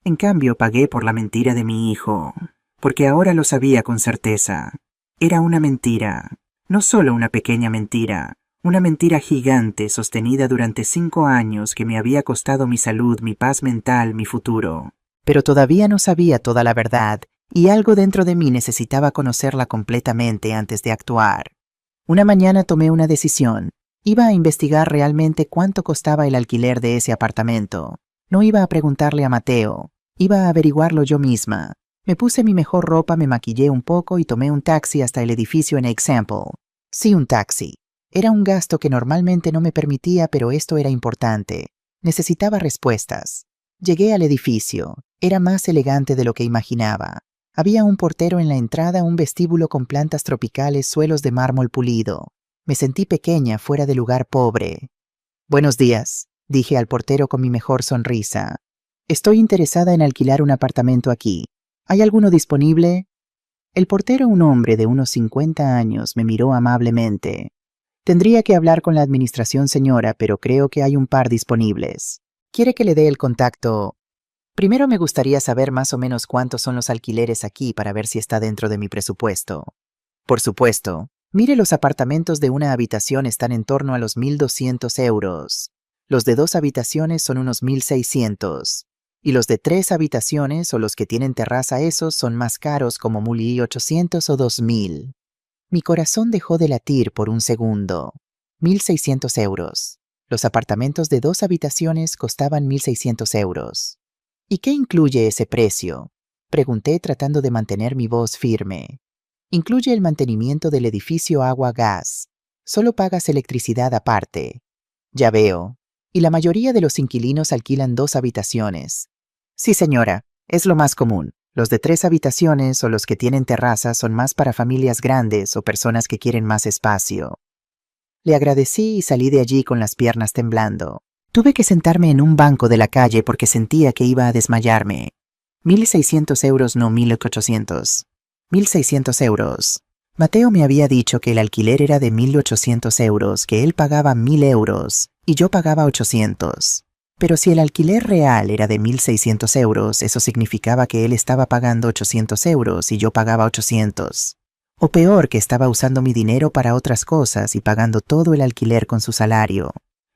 En cambio, pagué por la mentira de mi hijo, porque ahora lo sabía con certeza. Era una mentira. No solo una pequeña mentira, una mentira gigante sostenida durante 5 años que me había costado mi salud, mi paz mental, mi futuro. Pero todavía no sabía toda la verdad, y algo dentro de mí necesitaba conocerla completamente antes de actuar. Una mañana tomé una decisión. Iba a investigar realmente cuánto costaba el alquiler de ese apartamento. No iba a preguntarle a Mateo, iba a averiguarlo yo misma. Me puse mi mejor ropa, me maquillé un poco y tomé un taxi hasta el edificio en Example. Sí, un taxi. Era un gasto que normalmente no me permitía, pero esto era importante. Necesitaba respuestas. Llegué al edificio. Era más elegante de lo que imaginaba. Había un portero en la entrada, un vestíbulo con plantas tropicales, suelos de mármol pulido. Me sentí pequeña, fuera de lugar pobre. «Buenos días», dije al portero con mi mejor sonrisa. «Estoy interesada en alquilar un apartamento aquí. ¿Hay alguno disponible?» El portero, un hombre de unos 50 años, me miró amablemente. «Tendría que hablar con la administración, señora, pero creo que hay un par disponibles. ¿Quiere que le dé el contacto?» Primero me gustaría saber más o menos cuántos son los alquileres aquí para ver si está dentro de mi presupuesto. Por supuesto. Mire, los apartamentos de una habitación están en torno a los 1.200 euros. Los de 2 habitaciones son unos 1.600. Y los de 3 habitaciones o los que tienen terraza, esos son más caros, como 1.800 o 2.000. Mi corazón dejó de latir por un segundo. 1.600 euros. Los apartamentos de 2 habitaciones costaban 1.600 euros. ¿Y qué incluye ese precio?, pregunté tratando de mantener mi voz firme. Incluye el mantenimiento del edificio, agua, gas. Solo pagas electricidad aparte. Ya veo. Y la mayoría de los inquilinos alquilan 2 habitaciones. Sí, señora, es lo más común. Los de 3 habitaciones o los que tienen terraza son más para familias grandes o personas que quieren más espacio. Le agradecí y salí de allí con las piernas temblando. Tuve que sentarme en un banco de la calle porque sentía que iba a desmayarme. 1.600 euros, no 1.800. 1.600 euros. Mateo me había dicho que el alquiler era de 1.800 euros, que él pagaba 1.000 euros y yo pagaba 800. Pero si el alquiler real era de 1.600 euros, eso significaba que él estaba pagando 800 euros y yo pagaba 800. O peor, que estaba usando mi dinero para otras cosas y pagando todo el alquiler con su salario.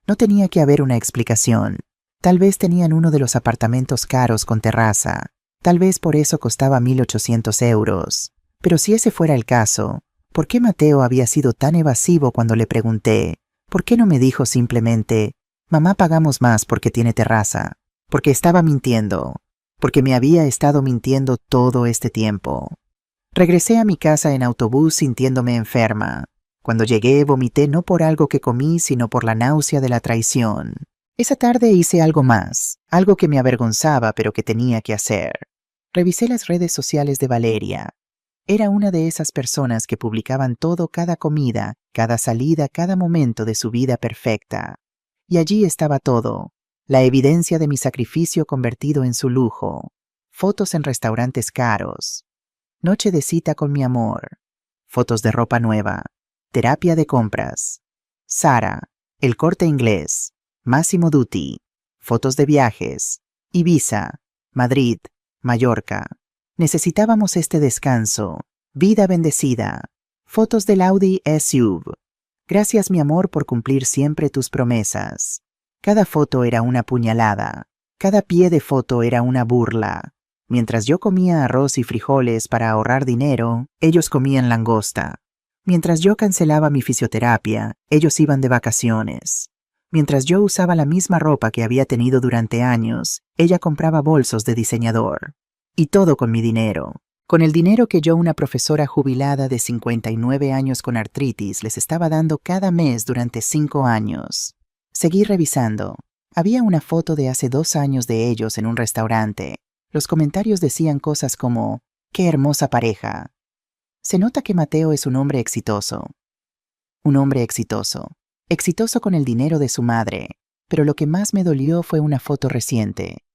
No tenía que haber una explicación. Tal vez tenían uno de los apartamentos caros con terraza. Tal vez por eso costaba 1.800 euros. Pero si ese fuera el caso, ¿por qué Mateo había sido tan evasivo cuando le pregunté? ¿Por qué no me dijo simplemente, mamá, pagamos más porque tiene terraza? Porque estaba mintiendo. Porque me había estado mintiendo todo este tiempo. Regresé a mi casa en autobús sintiéndome enferma. Cuando llegué, vomité no por algo que comí, sino por la náusea de la traición. Esa tarde hice algo más, algo que me avergonzaba pero que tenía que hacer. Revisé las redes sociales de Valeria. Era una de esas personas que publicaban todo, cada comida, cada salida, cada momento de su vida perfecta. Y allí estaba todo, la evidencia de mi sacrificio convertido en su lujo. Fotos en restaurantes caros. Noche de cita con mi amor. Fotos de ropa nueva. Terapia de compras. Sara. El Corte Inglés. Massimo Dutti. Fotos de viajes. Ibiza. Madrid. Mallorca. Necesitábamos este descanso. Vida bendecida. Fotos del Audi SUV. Gracias, mi amor, por cumplir siempre tus promesas. Cada foto era una puñalada. Cada pie de foto era una burla. Mientras yo comía arroz y frijoles para ahorrar dinero, ellos comían langosta. Mientras yo cancelaba mi fisioterapia, ellos iban de vacaciones. Mientras yo usaba la misma ropa que había tenido durante años, ella compraba bolsos de diseñador. Y todo con mi dinero. Con el dinero que yo, una profesora jubilada de 59 años con artritis, les estaba dando cada mes durante 5 años. Seguí revisando. Había una foto de hace 2 años de ellos en un restaurante. Los comentarios decían cosas como, «¡Qué hermosa pareja!». Se nota que Mateo es un hombre exitoso. Un hombre exitoso. Exitoso con el dinero de su madre. Pero lo que más me dolió fue una foto reciente.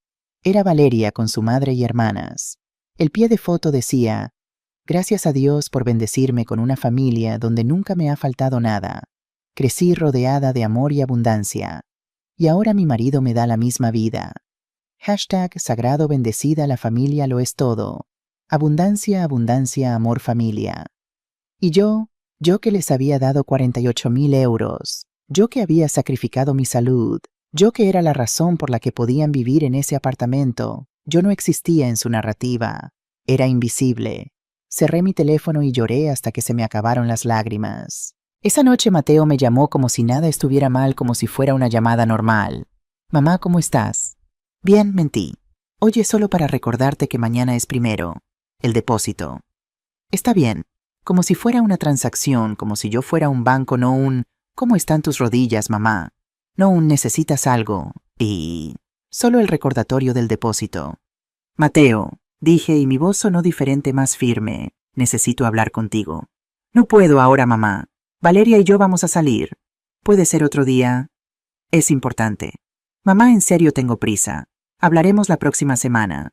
Era Valeria con su madre y hermanas. El pie de foto decía, «Gracias a Dios por bendecirme con una familia donde nunca me ha faltado nada. Crecí rodeada de amor y abundancia. Y ahora mi marido me da la misma vida. Hashtag sagrado, bendecida la familia, lo es todo. Abundancia, abundancia, amor, familia». Y yo que les había dado 48,000 euros, yo que había sacrificado mi salud, yo que era la razón por la que podían vivir en ese apartamento, yo no existía en su narrativa. Era invisible. Cerré mi teléfono y lloré hasta que se me acabaron las lágrimas. Esa noche Mateo me llamó como si nada estuviera mal, como si fuera una llamada normal. Mamá, ¿cómo estás? Bien, mentí. Oye, solo para recordarte que mañana es primero. El depósito. Está bien. Como si fuera una transacción, como si yo fuera un banco, no un ¿cómo están tus rodillas, mamá? No un necesitas algo. Y solo el recordatorio del depósito. Mateo, dije y mi voz sonó diferente, más firme. Necesito hablar contigo. No puedo ahora, mamá. Valeria y yo vamos a salir. ¿Puede ser otro día? Es importante. Mamá, en serio tengo prisa. Hablaremos la próxima semana.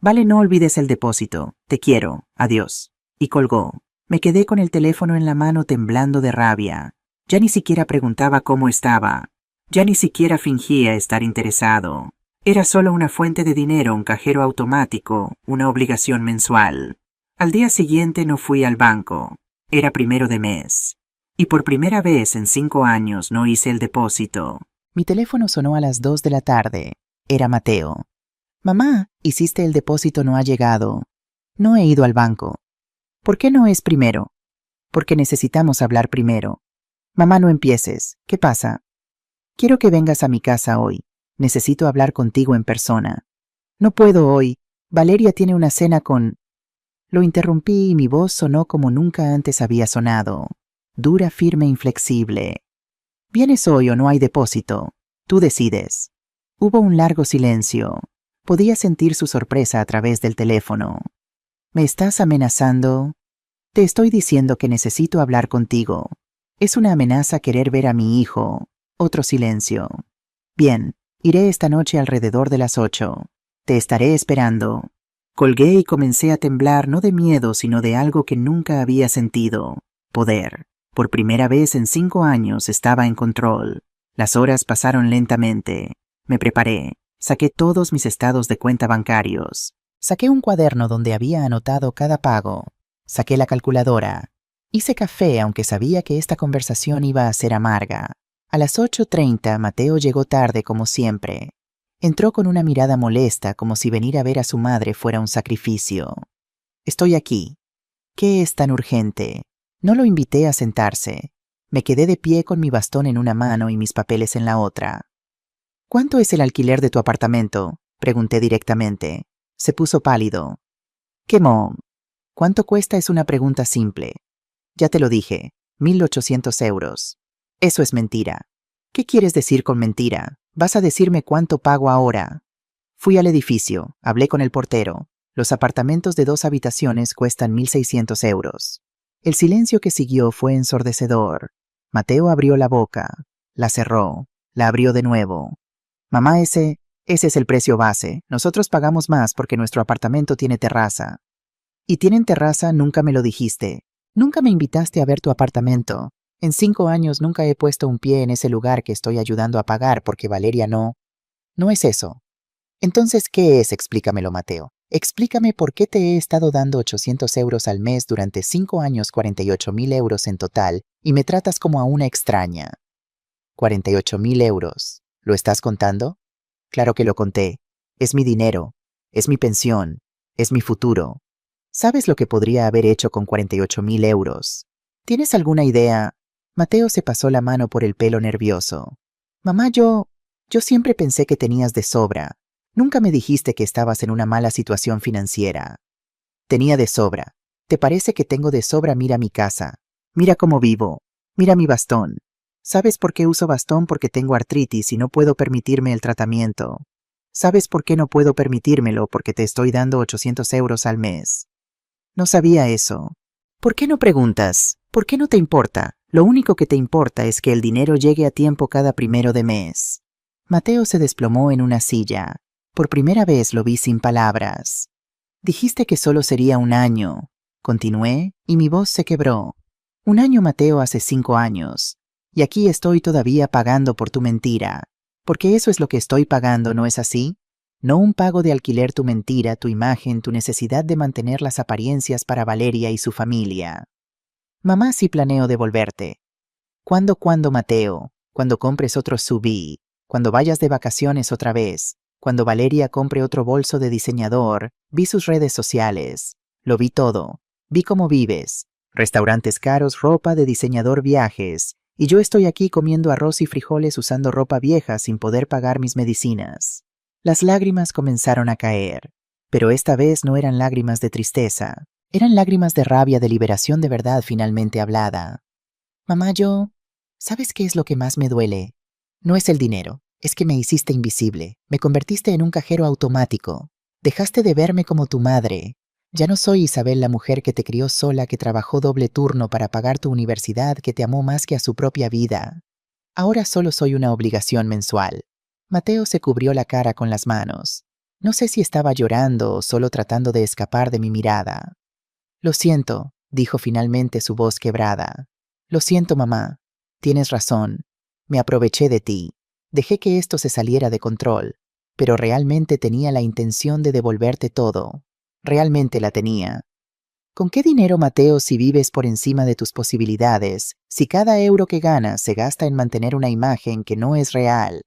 Vale, no olvides el depósito. Te quiero. Adiós. Y colgó. Me quedé con el teléfono en la mano temblando de rabia. Ya ni siquiera preguntaba cómo estaba. Ya ni siquiera fingía estar interesado. Era solo una fuente de dinero, un cajero automático, una obligación mensual. Al día siguiente no fui al banco. Era primero de mes. Y por primera vez en 5 años no hice el depósito. Mi teléfono sonó a las 2 de la tarde. Era Mateo. Mamá, hiciste el depósito, no ha llegado. No he ido al banco. ¿Por qué no es primero? Porque necesitamos hablar primero. Mamá, no empieces. ¿Qué pasa? Quiero que vengas a mi casa hoy. Necesito hablar contigo en persona. No puedo hoy. Valeria tiene una cena con... Lo interrumpí y mi voz sonó como nunca antes había sonado. Dura, firme, inflexible. ¿Vienes hoy o no hay depósito? Tú decides. Hubo un largo silencio. Podía sentir su sorpresa a través del teléfono. ¿Me estás amenazando? Te estoy diciendo que necesito hablar contigo. Es una amenaza querer ver a mi hijo. Otro silencio. Bien, iré esta noche alrededor de las 8. Te estaré esperando. Colgué y comencé a temblar, no de miedo, sino de algo que nunca había sentido. Poder. Por primera vez en 5 años estaba en control. Las horas pasaron lentamente. Me preparé. Saqué todos mis estados de cuenta bancarios. Saqué un cuaderno donde había anotado cada pago. Saqué la calculadora. Hice café, aunque sabía que esta conversación iba a ser amarga. A las 8:30 Mateo llegó tarde como siempre. Entró con una mirada molesta, como si venir a ver a su madre fuera un sacrificio. Estoy aquí. ¿Qué es tan urgente? No lo invité a sentarse. Me quedé de pie con mi bastón en una mano y mis papeles en la otra. ¿Cuánto es el alquiler de tu apartamento? Pregunté directamente. Se puso pálido. Quemó. ¿Cuánto cuesta? Es una pregunta simple. Ya te lo dije, 1.800 euros. Eso es mentira. ¿Qué quieres decir con mentira? ¿Vas a decirme cuánto pago ahora? Fui al edificio, hablé con el portero. Los apartamentos de 2 habitaciones cuestan 1.600 euros. El silencio que siguió fue ensordecedor. Mateo abrió la boca, la cerró, la abrió de nuevo. Mamá, ese es el precio base. Nosotros pagamos más porque nuestro apartamento tiene terraza. ¿Y tienen terraza? Nunca me lo dijiste. Nunca me invitaste a ver tu apartamento. En 5 años nunca he puesto un pie en ese lugar que estoy ayudando a pagar porque Valeria no. No es eso. Entonces, ¿qué es? Explícamelo, Mateo. Explícame por qué te he estado dando 800 euros al mes durante 5 años, 48,000 euros en total, y me tratas como a una extraña. 48,000 euros. ¿Lo estás contando? Claro que lo conté. Es mi dinero. Es mi pensión. Es mi futuro. ¿Sabes lo que podría haber hecho con 48,000 euros? ¿Tienes alguna idea? Mateo se pasó la mano por el pelo nervioso. Mamá, yo siempre pensé que tenías de sobra. Nunca me dijiste que estabas en una mala situación financiera. Tenía de sobra. ¿Te parece que tengo de sobra? Mira mi casa. Mira cómo vivo. Mira mi bastón. ¿Sabes por qué uso bastón? Porque tengo artritis y no puedo permitirme el tratamiento. ¿Sabes por qué no puedo permitírmelo? Porque te estoy dando 800 euros al mes. No sabía eso. ¿Por qué no preguntas? ¿Por qué no te importa? Lo único que te importa es que el dinero llegue a tiempo cada primero de mes. Mateo se desplomó en una silla. Por primera vez lo vi sin palabras. Dijiste que solo sería un año. Continué y mi voz se quebró. Un año, Mateo, hace 5 años. Y aquí estoy todavía pagando por tu mentira. Porque eso es lo que estoy pagando, ¿no es así? No un pago de alquiler, tu mentira, tu imagen, tu necesidad de mantener las apariencias para Valeria y su familia. Mamá, sí planeo devolverte. ¿Cuándo, Mateo? Cuando compres otro SUV, cuando vayas de vacaciones otra vez, cuando Valeria compre otro bolso de diseñador. Vi sus redes sociales. Lo vi todo. Vi cómo vives. Restaurantes caros, ropa de diseñador, viajes. Y yo estoy aquí comiendo arroz y frijoles usando ropa vieja sin poder pagar mis medicinas. Las lágrimas comenzaron a caer. Pero esta vez no eran lágrimas de tristeza. Eran lágrimas de rabia, de liberación, de verdad finalmente hablada. Mamá, ¿sabes qué es lo que más me duele? No es el dinero, es que me hiciste invisible, me convertiste en un cajero automático, dejaste de verme como tu madre. Ya no soy Isabel, la mujer que te crió sola, que trabajó doble turno para pagar tu universidad, que te amó más que a su propia vida. Ahora solo soy una obligación mensual. Mateo se cubrió la cara con las manos. No sé si estaba llorando o solo tratando de escapar de mi mirada. Lo siento, dijo finalmente, su voz quebrada. Lo siento, mamá. Tienes razón. Me aproveché de ti. Dejé que esto se saliera de control. Pero realmente tenía la intención de devolverte todo. Realmente la tenía. ¿Con qué dinero, Mateo, si vives por encima de tus posibilidades, si cada euro que ganas se gasta en mantener una imagen que no es real?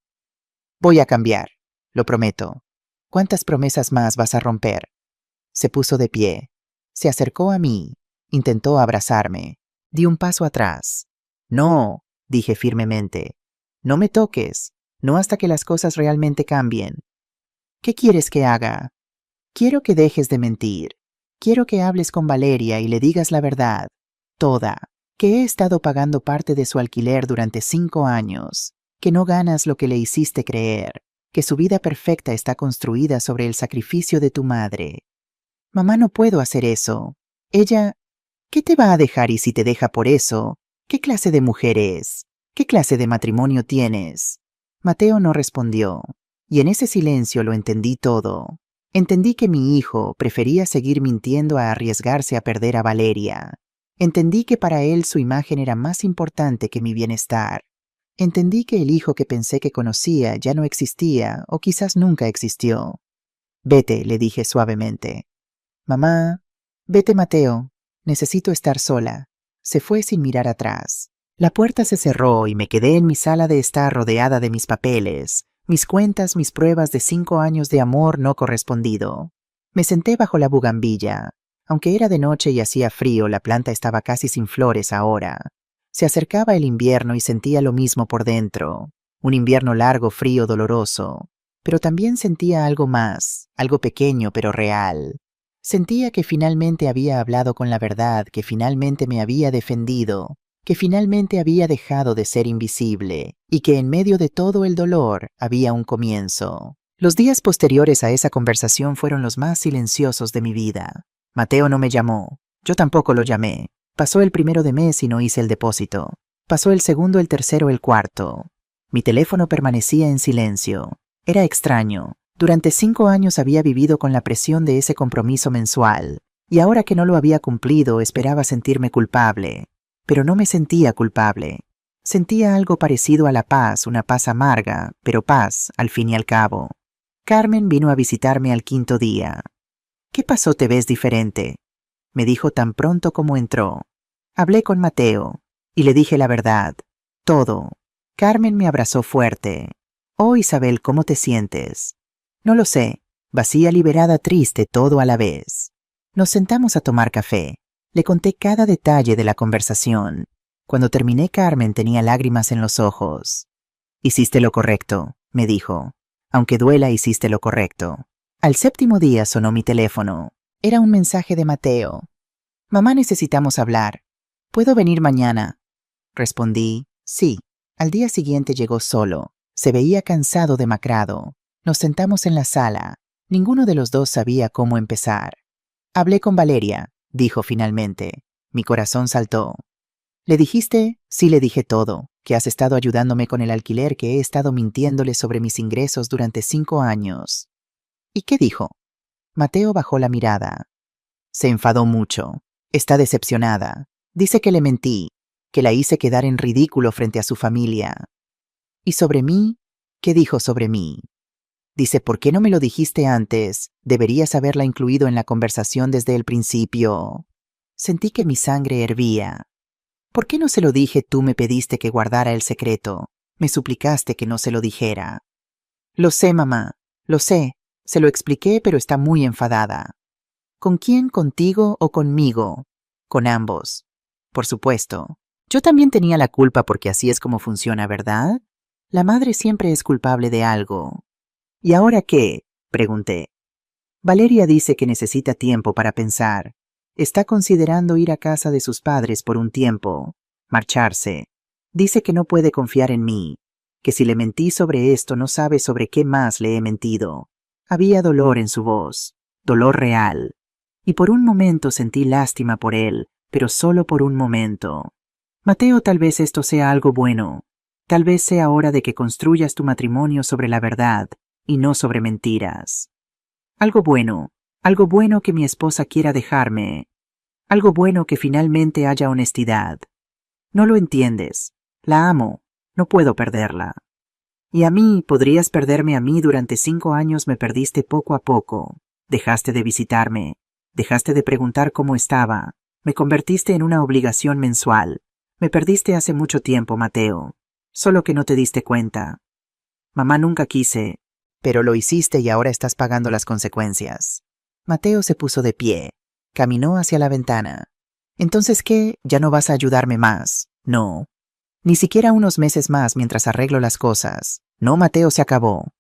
Voy a cambiar. Lo prometo. ¿Cuántas promesas más vas a romper? Se puso de pie. Se acercó a mí. Intentó abrazarme. Di un paso atrás. No, dije firmemente. No me toques. No hasta que las cosas realmente cambien. ¿Qué quieres que haga? Quiero que dejes de mentir. Quiero que hables con Valeria y le digas la verdad. Toda. Que he estado pagando parte de su alquiler durante 5 años. Que no ganas lo que le hiciste creer. Que su vida perfecta está construida sobre el sacrificio de tu madre. Mamá, no puedo hacer eso. Ella... ¿Qué te va a dejar, y si te deja por eso? ¿Qué clase de mujer es? ¿Qué clase de matrimonio tienes? Mateo no respondió, y en ese silencio lo entendí todo. Entendí que mi hijo prefería seguir mintiendo a arriesgarse a perder a Valeria. Entendí que para él su imagen era más importante que mi bienestar. Entendí que el hijo que pensé que conocía ya no existía, o quizás nunca existió. Vete, le dije suavemente. Mamá, vete, Mateo. Necesito estar sola. Se fue sin mirar atrás. La puerta se cerró y me quedé en mi sala de estar rodeada de mis papeles, mis cuentas, mis pruebas de 5 años de amor no correspondido. Me senté bajo la bugambilla. Aunque era de noche y hacía frío, la planta estaba casi sin flores ahora. Se acercaba el invierno y sentía lo mismo por dentro. Un invierno largo, frío, doloroso. Pero también sentía algo más, algo pequeño pero real. Sentía que finalmente había hablado con la verdad, que finalmente me había defendido, que finalmente había dejado de ser invisible, y que en medio de todo el dolor había un comienzo. Los días posteriores a esa conversación fueron los más silenciosos de mi vida. Mateo no me llamó. Yo tampoco lo llamé. Pasó el 1 de mes y no hice el depósito. Pasó el 2, el 3, el 4. Mi teléfono permanecía en silencio. Era extraño. Durante 5 años había vivido con la presión de ese compromiso mensual, y ahora que no lo había cumplido esperaba sentirme culpable. Pero no me sentía culpable. Sentía algo parecido a la paz, una paz amarga, pero paz, al fin y al cabo. Carmen vino a visitarme al 5.º día. ¿Qué pasó? Te ves diferente, me dijo tan pronto como entró. Hablé con Mateo, y le dije la verdad. Todo. Carmen me abrazó fuerte. Oh, Isabel, ¿cómo te sientes? No lo sé, vacía, liberada, triste, todo a la vez. Nos sentamos a tomar café. Le conté cada detalle de la conversación. Cuando terminé, Carmen tenía lágrimas en los ojos. Hiciste lo correcto, me dijo. Aunque duela, hiciste lo correcto. Al 7.º día sonó mi teléfono. Era un mensaje de Mateo. Mamá, necesitamos hablar. ¿Puedo venir mañana? Respondí, sí. Al día siguiente llegó solo. Se veía cansado, demacrado. Nos sentamos en la sala. Ninguno de los dos sabía cómo empezar. Hablé con Valeria, dijo finalmente. Mi corazón saltó. ¿Le dijiste? Sí, le dije todo, que has estado ayudándome con el alquiler, que he estado mintiéndole sobre mis ingresos durante 5 años. ¿Y qué dijo? Mateo bajó la mirada. Se enfadó mucho. Está decepcionada. Dice que le mentí, que la hice quedar en ridículo frente a su familia. ¿Y sobre mí? ¿Qué dijo sobre mí? Dice, ¿por qué no me lo dijiste antes? Deberías haberla incluido en la conversación desde el principio. Sentí que mi sangre hervía. ¿Por qué no se lo dije? Tú me pediste que guardara el secreto. Me suplicaste que no se lo dijera. Lo sé, mamá, lo sé. Se lo expliqué, pero está muy enfadada. ¿Con quién? ¿Contigo o conmigo? Con ambos. Por supuesto. Yo también tenía la culpa porque así es como funciona, ¿verdad? La madre siempre es culpable de algo. ¿Y ahora qué? Pregunté. Valeria dice que necesita tiempo para pensar. Está considerando ir a casa de sus padres por un tiempo, marcharse. Dice que no puede confiar en mí, que si le mentí sobre esto no sabe sobre qué más le he mentido. Había dolor en su voz, dolor real. Y por un momento sentí lástima por él, pero solo por un momento. Mateo, tal vez esto sea algo bueno. Tal vez sea hora de que construyas tu matrimonio sobre la verdad y no sobre mentiras. Algo bueno que mi esposa quiera dejarme. Algo bueno que finalmente haya honestidad. No lo entiendes. La amo. No puedo perderla. Y a mí, podrías perderme a mí. Durante 5 años me perdiste poco a poco. Dejaste de visitarme. Dejaste de preguntar cómo estaba. Me convertiste en una obligación mensual. Me perdiste hace mucho tiempo, Mateo. Solo que no te diste cuenta. Mamá, nunca quise. Pero lo hiciste y ahora estás pagando las consecuencias. Mateo se puso de pie. Caminó hacia la ventana. ¿Entonces qué? ¿Ya no vas a ayudarme más? No. Ni siquiera unos meses más mientras arreglo las cosas. No, Mateo, se acabó.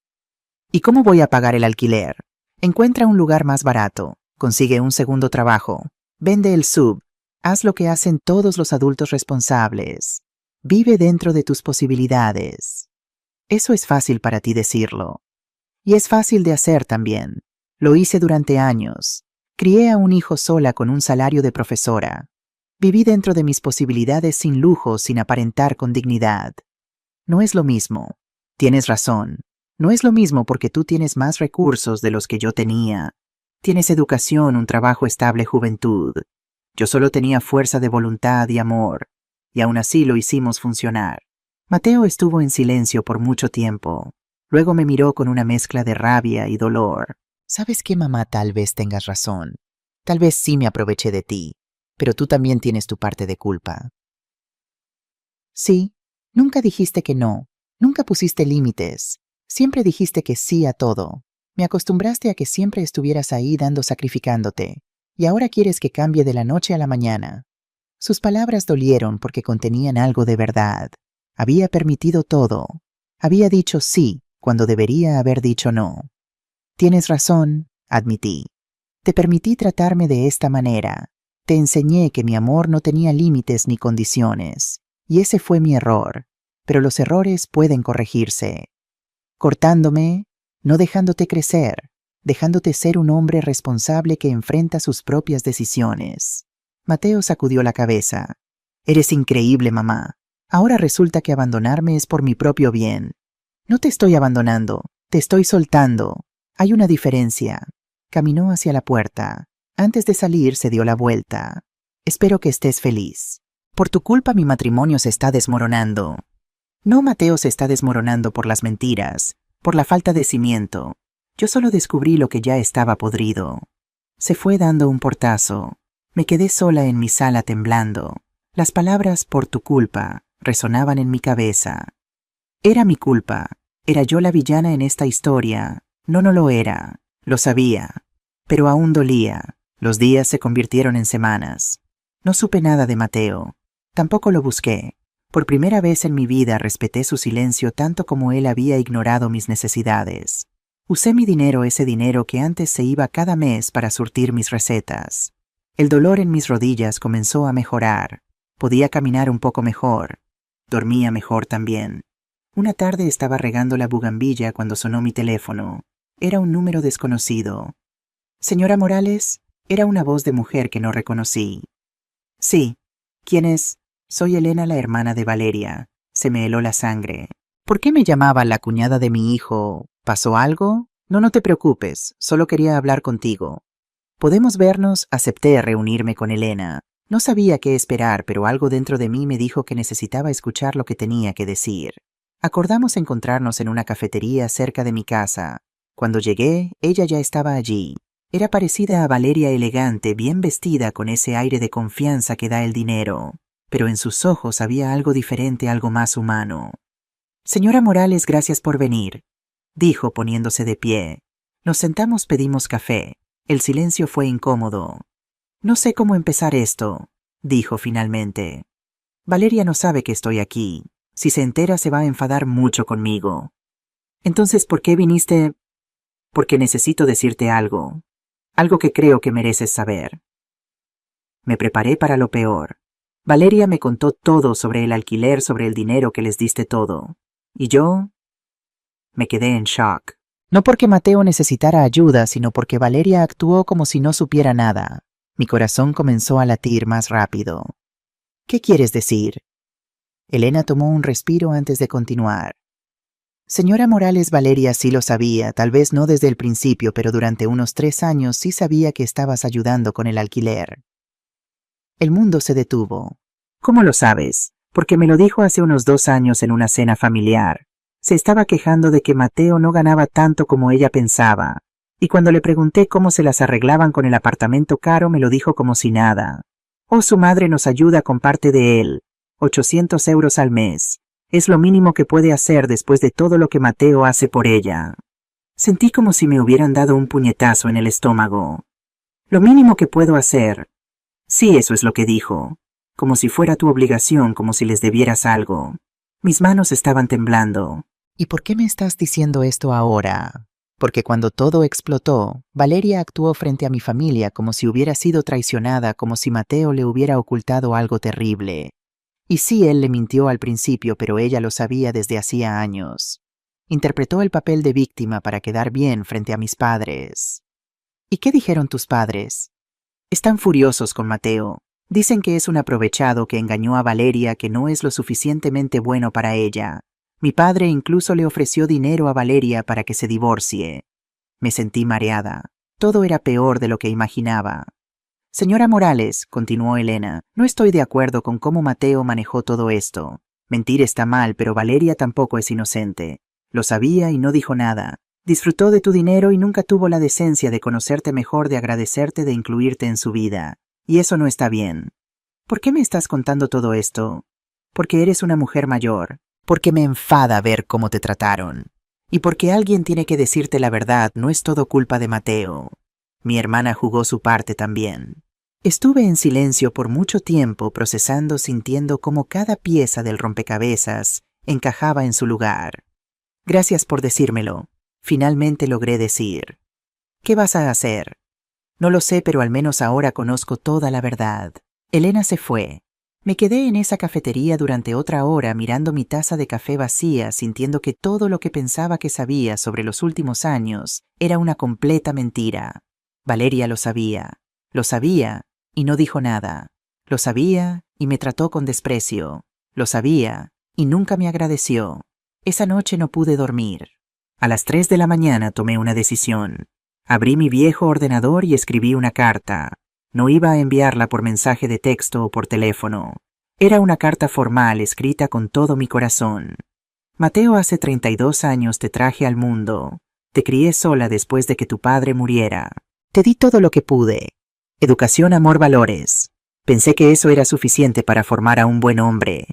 ¿Y cómo voy a pagar el alquiler? Encuentra un lugar más barato. Consigue un segundo trabajo. Vende el sub. Haz lo que hacen todos los adultos responsables. Vive dentro de tus posibilidades. Eso es fácil para ti decirlo. Y es fácil de hacer también. Lo hice durante años. Crié a un hijo sola con un salario de profesora. Viví dentro de mis posibilidades sin lujos, sin aparentar con dignidad. No es lo mismo. Tienes razón. No es lo mismo porque tú tienes más recursos de los que yo tenía. Tienes educación, un trabajo estable, juventud. Yo solo tenía fuerza de voluntad y amor. Y aún así lo hicimos funcionar. Mateo estuvo en silencio por mucho tiempo. Luego me miró con una mezcla de rabia y dolor. ¿Sabes qué, mamá? Tal vez tengas razón. Tal vez sí me aproveché de ti, pero tú también tienes tu parte de culpa. Sí, nunca dijiste que no, nunca pusiste límites, siempre dijiste que sí a todo. Me acostumbraste a que siempre estuvieras ahí sacrificándote, y ahora quieres que cambie de la noche a la mañana. Sus palabras dolieron porque contenían algo de verdad. Había permitido todo. Había dicho sí cuando debería haber dicho no. Tienes razón, admití. Te permití tratarme de esta manera. Te enseñé que mi amor no tenía límites ni condiciones. Y ese fue mi error. Pero los errores pueden corregirse. Cortándome, no dejándote crecer, dejándote ser un hombre responsable que enfrenta sus propias decisiones. Mateo sacudió la cabeza. Eres increíble, mamá. Ahora resulta que abandonarme es por mi propio bien. No te estoy abandonando, te estoy soltando. Hay una diferencia. Caminó hacia la puerta. Antes de salir se dio la vuelta. Espero que estés feliz. Por tu culpa mi matrimonio se está desmoronando. No, Mateo, se está desmoronando por las mentiras, por la falta de cimiento. Yo solo descubrí lo que ya estaba podrido. Se fue dando un portazo. Me quedé sola en mi sala temblando. Las palabras "por tu culpa" resonaban en mi cabeza. Era mi culpa. Era yo la villana en esta historia. No lo era. Lo sabía. Pero aún dolía. Los días se convirtieron en semanas. No supe nada de Mateo. Tampoco lo busqué. Por primera vez en mi vida respeté su silencio tanto como él había ignorado mis necesidades. Usé mi dinero, ese dinero que antes se iba cada mes para surtir mis recetas. El dolor en mis rodillas comenzó a mejorar. Podía caminar un poco mejor. Dormía mejor también. Una tarde estaba regando la bugambilla cuando sonó mi teléfono. Era un número desconocido. «Señora Morales», era una voz de mujer que no reconocí. «Sí. ¿Quién es?» «Soy Elena, la hermana de Valeria». Se me heló la sangre. «¿Por qué me llamaba la cuñada de mi hijo? ¿Pasó algo?» No te preocupes, solo quería hablar contigo». «¿Podemos vernos?» Acepté reunirme con Elena. No sabía qué esperar, pero algo dentro de mí me dijo que necesitaba escuchar lo que tenía que decir. Acordamos encontrarnos en una cafetería cerca de mi casa. Cuando llegué, ella ya estaba allí. Era parecida a Valeria, elegante, bien vestida, con ese aire de confianza que da el dinero. pero en sus ojos había algo diferente, algo más humano. Señora Morales, gracias por venir, dijo poniéndose de pie. Nos sentamos, pedimos café. El silencio fue incómodo. No sé cómo empezar esto, dijo finalmente. Valeria no sabe que estoy aquí. Si se entera se va a enfadar mucho conmigo. Entonces, ¿por qué viniste? Porque necesito decirte algo. Algo que creo que mereces saber. Me preparé para lo peor. Valeria me contó todo sobre el alquiler, sobre el dinero que les diste todo. Y yo me quedé en shock. No porque Mateo necesitara ayuda, sino porque Valeria actuó como si no supiera nada. Mi corazón comenzó a latir más rápido. ¿Qué quieres decir? Elena tomó un respiro antes de continuar. Señora Morales, Valeria sí lo sabía, tal vez no desde el principio, pero durante unos 3 años sí sabía que estabas ayudando con el alquiler. El mundo se detuvo. ¿Cómo lo sabes? Porque me lo dijo hace unos 2 años en una cena familiar. Se estaba quejando de que Mateo no ganaba tanto como ella pensaba. Y cuando le pregunté cómo se las arreglaban con el apartamento caro, me lo dijo como si nada. Oh, su madre nos ayuda con parte de él. 800 euros al mes. Es lo mínimo que puede hacer después de todo lo que Mateo hace por ella. Sentí como si me hubieran dado un puñetazo en el estómago. Lo mínimo que puedo hacer. Sí, eso es lo que dijo. Como si fuera tu obligación, como si les debieras algo. Mis manos estaban temblando. ¿Y por qué me estás diciendo esto ahora? Porque cuando todo explotó, Valeria actuó frente a mi familia como si hubiera sido traicionada, como si Mateo le hubiera ocultado algo terrible. Y sí, él le mintió al principio, pero ella lo sabía desde hacía años. Interpretó el papel de víctima para quedar bien frente a mis padres. ¿Y qué dijeron tus padres? Están furiosos con Mateo. Dicen que es un aprovechado, que engañó a Valeria, que no es lo suficientemente bueno para ella. Mi padre incluso le ofreció dinero a Valeria para que se divorcie. Me sentí mareada. Todo era peor de lo que imaginaba. Señora Morales, continuó Elena, no estoy de acuerdo con cómo Mateo manejó todo esto. Mentir está mal, pero Valeria tampoco es inocente. Lo sabía y no dijo nada. Disfrutó de tu dinero y nunca tuvo la decencia de conocerte mejor, de agradecerte, de incluirte en su vida. Y eso no está bien. ¿Por qué me estás contando todo esto? Porque eres una mujer mayor. Porque me enfada ver cómo te trataron. Y porque alguien tiene que decirte la verdad, no es todo culpa de Mateo. Mi hermana jugó su parte también. Estuve en silencio por mucho tiempo, procesando, sintiendo cómo cada pieza del rompecabezas encajaba en su lugar. Gracias por decírmelo. Finalmente logré decir. ¿Qué vas a hacer? No lo sé, pero al menos ahora conozco toda la verdad. Elena se fue. Me quedé en esa cafetería durante otra hora mirando mi taza de café vacía, sintiendo que todo lo que pensaba que sabía sobre los últimos años era una completa mentira. Valeria lo sabía y no dijo nada. Lo sabía y me trató con desprecio. Lo sabía y nunca me agradeció. Esa noche no pude dormir. A las 3 de la mañana tomé una decisión. Abrí mi viejo ordenador y escribí una carta. No iba a enviarla por mensaje de texto o por teléfono. Era una carta formal escrita con todo mi corazón. Mateo, hace 32 años te traje al mundo. Te crié sola después de que tu padre muriera. Te di todo lo que pude. Educación, amor, valores. Pensé que eso era suficiente para formar a un buen hombre.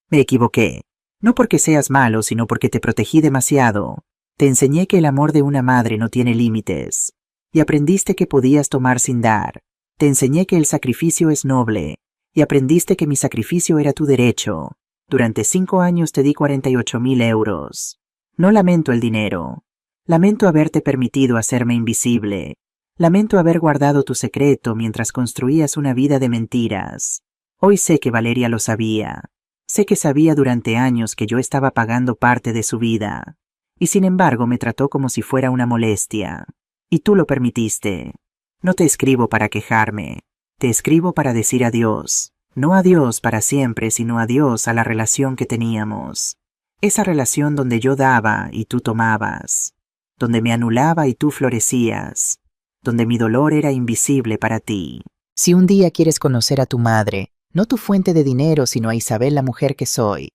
Me equivoqué. No porque seas malo, sino porque te protegí demasiado. Te enseñé que el amor de una madre no tiene límites. Y aprendiste que podías tomar sin dar. Te enseñé que el sacrificio es noble. Y aprendiste que mi sacrificio era tu derecho. Durante 5 años te di 48.000 euros. No lamento el dinero. Lamento haberte permitido hacerme invisible. Lamento haber guardado tu secreto mientras construías una vida de mentiras. Hoy sé que Valeria lo sabía. Sé que sabía durante años que yo estaba pagando parte de su vida. Y sin embargo me trató como si fuera una molestia. Y tú lo permitiste. No te escribo para quejarme. Te escribo para decir adiós. No adiós para siempre, sino adiós a la relación que teníamos. Esa relación donde yo daba y tú tomabas. Donde me anulaba y tú florecías. Donde mi dolor era invisible para ti. Si un día quieres conocer a tu madre, no tu fuente de dinero, sino a Isabel, la mujer que soy,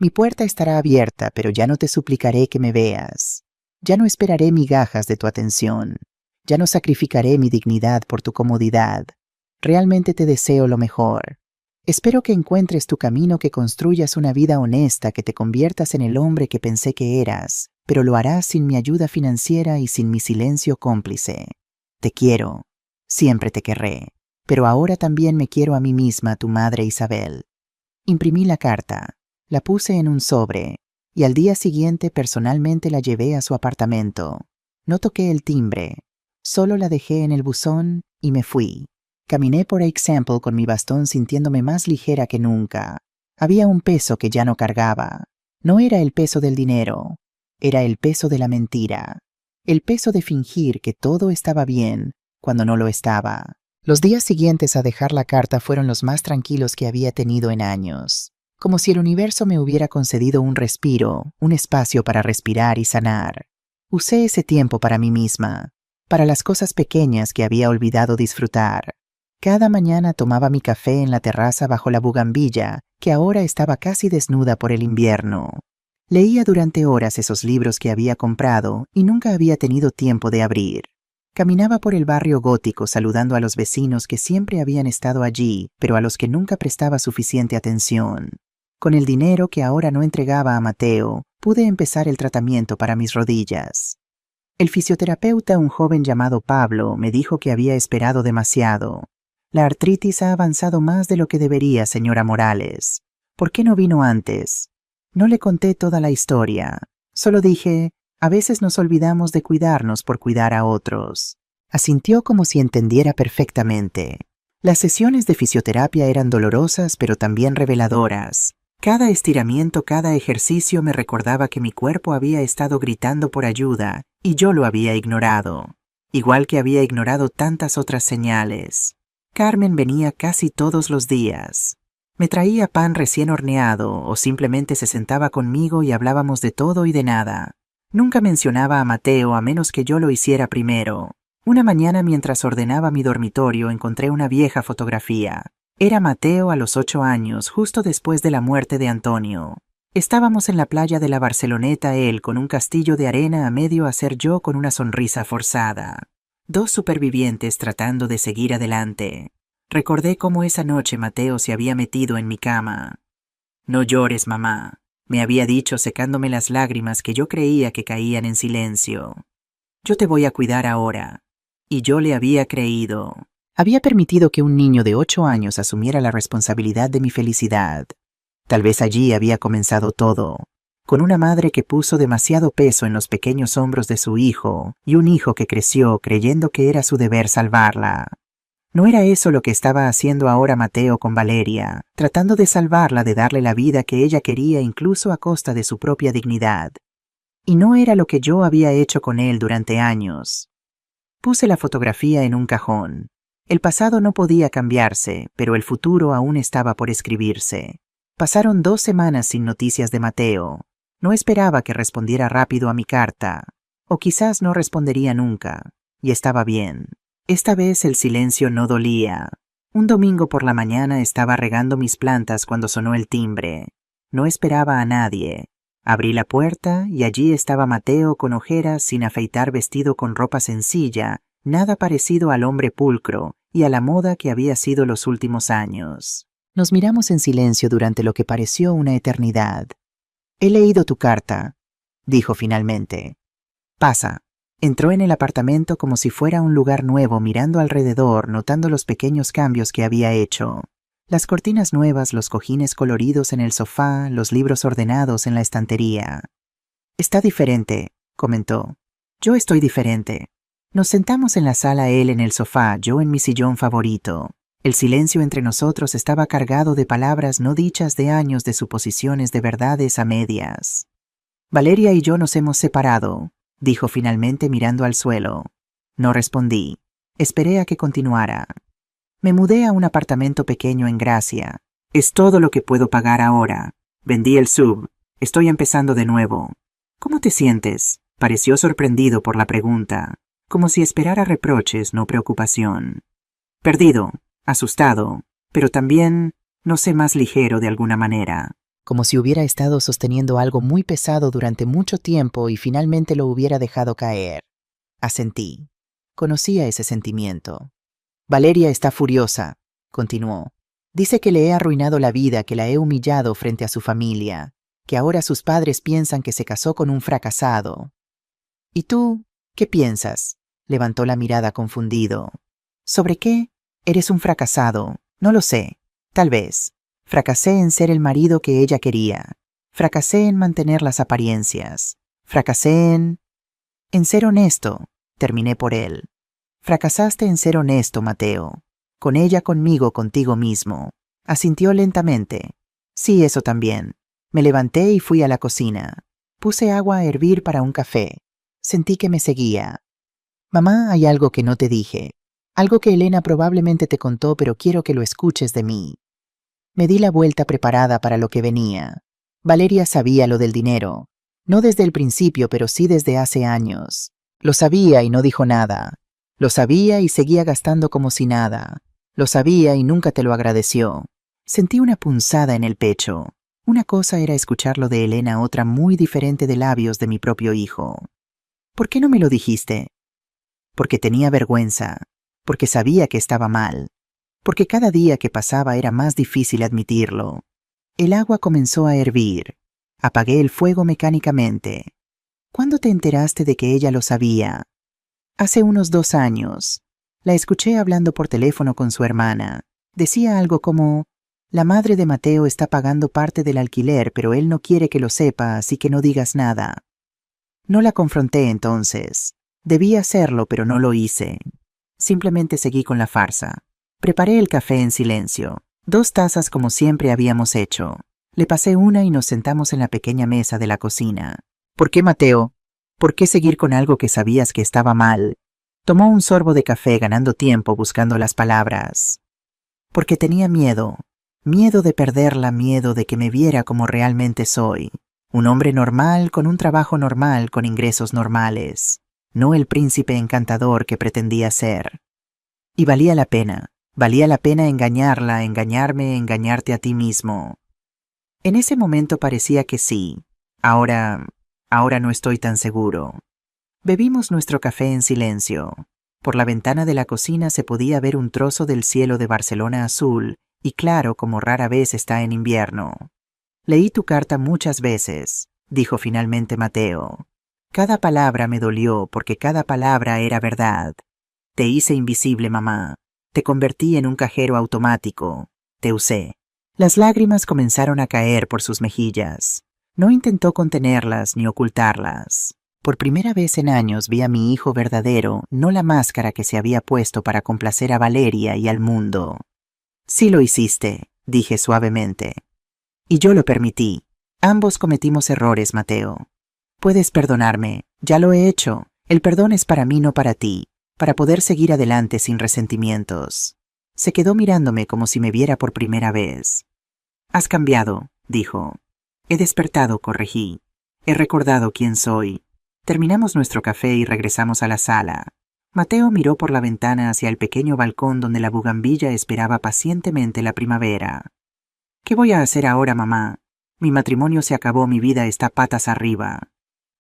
mi puerta estará abierta, pero ya no te suplicaré que me veas. Ya no esperaré migajas de tu atención. Ya no sacrificaré mi dignidad por tu comodidad. Realmente te deseo lo mejor. Espero que encuentres tu camino, que construyas una vida honesta, que te conviertas en el hombre que pensé que eras, pero lo harás sin mi ayuda financiera y sin mi silencio cómplice. Te quiero. Siempre te querré. Pero ahora también me quiero a mí misma, tu madre Isabel. Imprimí la carta, la puse en un sobre, y al día siguiente personalmente la llevé a su apartamento. No toqué el timbre, solo la dejé en el buzón y me fui. Caminé por Example con mi bastón sintiéndome más ligera que nunca. Había un peso que ya no cargaba. No era el peso del dinero, era el peso de la mentira. El peso de fingir que todo estaba bien cuando no lo estaba. Los días siguientes a dejar la carta fueron los más tranquilos que había tenido en años. Como si el universo me hubiera concedido un respiro, un espacio para respirar y sanar. Usé ese tiempo para mí misma, para las cosas pequeñas que había olvidado disfrutar. Cada mañana tomaba mi café en la terraza bajo la bugambilla, que ahora estaba casi desnuda por el invierno. Leía durante horas esos libros que había comprado y nunca había tenido tiempo de abrir. Caminaba por el barrio gótico saludando a los vecinos que siempre habían estado allí, pero a los que nunca prestaba suficiente atención. Con el dinero que ahora no entregaba a Mateo, pude empezar el tratamiento para mis rodillas. El fisioterapeuta, un joven llamado Pablo, me dijo que había esperado demasiado. La artritis ha avanzado más de lo que debería, señora Morales. ¿Por qué no vino antes? No le conté toda la historia. Solo dije, a veces nos olvidamos de cuidarnos por cuidar a otros. Asintió como si entendiera perfectamente. Las sesiones de fisioterapia eran dolorosas, pero también reveladoras. Cada estiramiento, cada ejercicio me recordaba que mi cuerpo había estado gritando por ayuda y yo lo había ignorado. Igual que había ignorado tantas otras señales. Carmen venía casi todos los días. Me traía pan recién horneado o simplemente se sentaba conmigo y hablábamos de todo y de nada. Nunca mencionaba a Mateo a menos que yo lo hiciera primero. Una mañana mientras ordenaba mi dormitorio encontré una vieja fotografía. Era Mateo a los 8 años, justo después de la muerte de Antonio. Estábamos en la playa de la Barceloneta, él con un castillo de arena a medio hacer, yo con una sonrisa forzada. 2 supervivientes tratando de seguir adelante. Recordé cómo esa noche Mateo se había metido en mi cama. No llores, mamá, me había dicho secándome las lágrimas que yo creía que caían en silencio. Yo te voy a cuidar ahora. Y yo le había creído. Había permitido que un niño de 8 años asumiera la responsabilidad de mi felicidad. Tal vez allí había comenzado todo. Con una madre que puso demasiado peso en los pequeños hombros de su hijo y un hijo que creció creyendo que era su deber salvarla. ¿No era eso lo que estaba haciendo ahora Mateo con Valeria, tratando de salvarla, de darle la vida que ella quería incluso a costa de su propia dignidad? Y no era lo que yo había hecho con él durante años. Puse la fotografía en un cajón. El pasado no podía cambiarse, pero el futuro aún estaba por escribirse. Pasaron 2 semanas sin noticias de Mateo. No esperaba que respondiera rápido a mi carta, o quizás no respondería nunca, y estaba bien. Esta vez el silencio no dolía. Un domingo por la mañana estaba regando mis plantas cuando sonó el timbre. No esperaba a nadie. Abrí la puerta y allí estaba Mateo con ojeras, sin afeitar, vestido con ropa sencilla, nada parecido al hombre pulcro y a la moda que había sido los últimos años. Nos miramos en silencio durante lo que pareció una eternidad. «He leído tu carta», dijo finalmente. «Pasa». Entró en el apartamento como si fuera un lugar nuevo, mirando alrededor, notando los pequeños cambios que había hecho. Las cortinas nuevas, los cojines coloridos en el sofá, los libros ordenados en la estantería. «Está diferente», comentó. «Yo estoy diferente». Nos sentamos en la sala, él en el sofá, yo en mi sillón favorito. El silencio entre nosotros estaba cargado de palabras no dichas, de años de suposiciones, de verdades a medias. «Valeria y yo nos hemos separado», dijo finalmente mirando al suelo. No respondí. Esperé a que continuara. «Me mudé a un apartamento pequeño en Gracia. Es todo lo que puedo pagar ahora. Vendí el sub. Estoy empezando de nuevo». «¿Cómo te sientes?», pareció sorprendido por la pregunta, como si esperara reproches, no preocupación. «Perdido, asustado, pero también, no sé, más ligero de alguna manera». Como si hubiera estado sosteniendo algo muy pesado durante mucho tiempo y finalmente lo hubiera dejado caer. Asentí. Conocía ese sentimiento. «Valeria está furiosa», continuó. Dice que le he arruinado la vida, que la he humillado frente a su familia, que ahora sus padres piensan que se casó con un fracasado. ¿Y tú, qué piensas? Levantó la mirada confundido. ¿Sobre qué? Eres un fracasado. No lo sé. Tal vez. Fracasé en ser el marido que ella quería. Fracasé en mantener las apariencias. Fracasé en ser honesto. Terminé por él. Fracasaste en ser honesto, Mateo. Con ella, conmigo, contigo mismo. Asintió lentamente. Sí, eso también. Me levanté y fui a la cocina. Puse agua a hervir para un café. Sentí que me seguía. Mamá, hay algo que no te dije. Algo que Elena probablemente te contó, pero quiero que lo escuches de mí. Me di la vuelta preparada para lo que venía. Valeria sabía lo del dinero. No desde el principio, pero sí desde hace años. Lo sabía y no dijo nada. Lo sabía y seguía gastando como si nada. Lo sabía y nunca te lo agradeció. Sentí una punzada en el pecho. Una cosa era escucharlo de Elena, otra muy diferente de labios de mi propio hijo. ¿Por qué no me lo dijiste? Porque tenía vergüenza. Porque sabía que estaba mal. Porque cada día que pasaba era más difícil admitirlo. El agua comenzó a hervir. Apagué el fuego mecánicamente. ¿Cuándo te enteraste de que ella lo sabía? Hace unos 2 años. La escuché hablando por teléfono con su hermana. Decía algo como: la madre de Mateo está pagando parte del alquiler, pero él no quiere que lo sepa, así que no digas nada. No la confronté entonces. Debí hacerlo, pero no lo hice. Simplemente seguí con la farsa. Preparé el café en silencio. 2 tazas como siempre habíamos hecho. Le pasé una y nos sentamos en la pequeña mesa de la cocina. ¿Por qué, Mateo? ¿Por qué seguir con algo que sabías que estaba mal? Tomó un sorbo de café, ganando tiempo buscando las palabras. Porque tenía miedo. Miedo de perderla, miedo de que me viera como realmente soy. Un hombre normal, con un trabajo normal, con ingresos normales. No el príncipe encantador que pretendía ser. Y valía la pena engañarla, engañarme, engañarte a ti mismo. En ese momento parecía que sí. Ahora no estoy tan seguro. Bebimos nuestro café en silencio. Por la ventana de la cocina se podía ver un trozo del cielo de Barcelona azul y claro como rara vez está en invierno. Leí tu carta muchas veces, dijo finalmente Mateo. Cada palabra me dolió porque cada palabra era verdad. Te hice invisible, mamá. Te convertí en un cajero automático. Te usé. Las lágrimas comenzaron a caer por sus mejillas. No intentó contenerlas ni ocultarlas. Por primera vez en años vi a mi hijo verdadero, no la máscara que se había puesto para complacer a Valeria y al mundo. Sí lo hiciste, dije suavemente. Y yo lo permití. Ambos cometimos errores, Mateo. Puedes perdonarme. Ya lo he hecho. El perdón es para mí, no para ti. Para poder seguir adelante sin resentimientos. Se quedó mirándome como si me viera por primera vez. Has cambiado, dijo. He despertado, corregí. He recordado quién soy. Terminamos nuestro café y regresamos a la sala. Mateo miró por la ventana hacia el pequeño balcón donde la bugambilla esperaba pacientemente la primavera. ¿Qué voy a hacer ahora, mamá? Mi matrimonio se acabó, mi vida está patas arriba.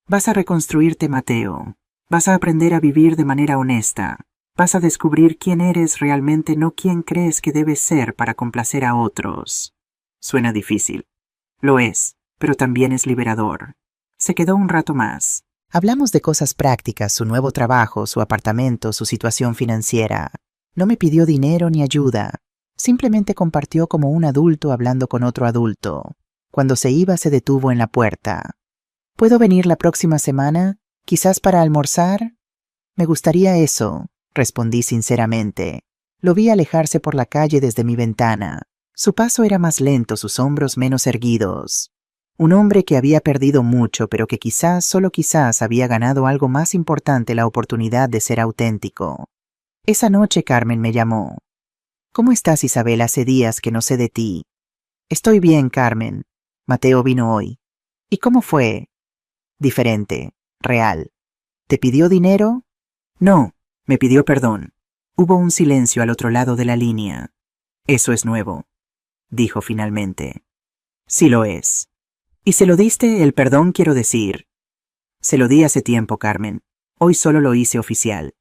Vas a reconstruirte, Mateo. Vas a aprender a vivir de manera honesta. Vas a descubrir quién eres realmente, no quién crees que debes ser para complacer a otros. Suena difícil. Lo es, pero también es liberador. Se quedó un rato más. Hablamos de cosas prácticas, su nuevo trabajo, su apartamento, su situación financiera. No me pidió dinero ni ayuda. Simplemente compartió como un adulto hablando con otro adulto. Cuando se iba, se detuvo en la puerta. ¿Puedo venir la próxima semana? ¿Quizás para almorzar? Me gustaría eso, respondí sinceramente. Lo vi alejarse por la calle desde mi ventana. Su paso era más lento, sus hombros menos erguidos. Un hombre que había perdido mucho, pero que quizás, solo quizás, había ganado algo más importante, la oportunidad de ser auténtico. Esa noche Carmen me llamó. ¿Cómo estás, Isabel? Hace días que no sé de ti. Estoy bien, Carmen. Mateo vino hoy. ¿Y cómo fue? Diferente, real. ¿Te pidió dinero? No, me pidió perdón. Hubo un silencio al otro lado de la línea. Eso es nuevo, dijo finalmente. Sí lo es. ¿Y se lo diste el perdón, quiero decir? Se lo di hace tiempo, Carmen. Hoy solo lo hice oficial.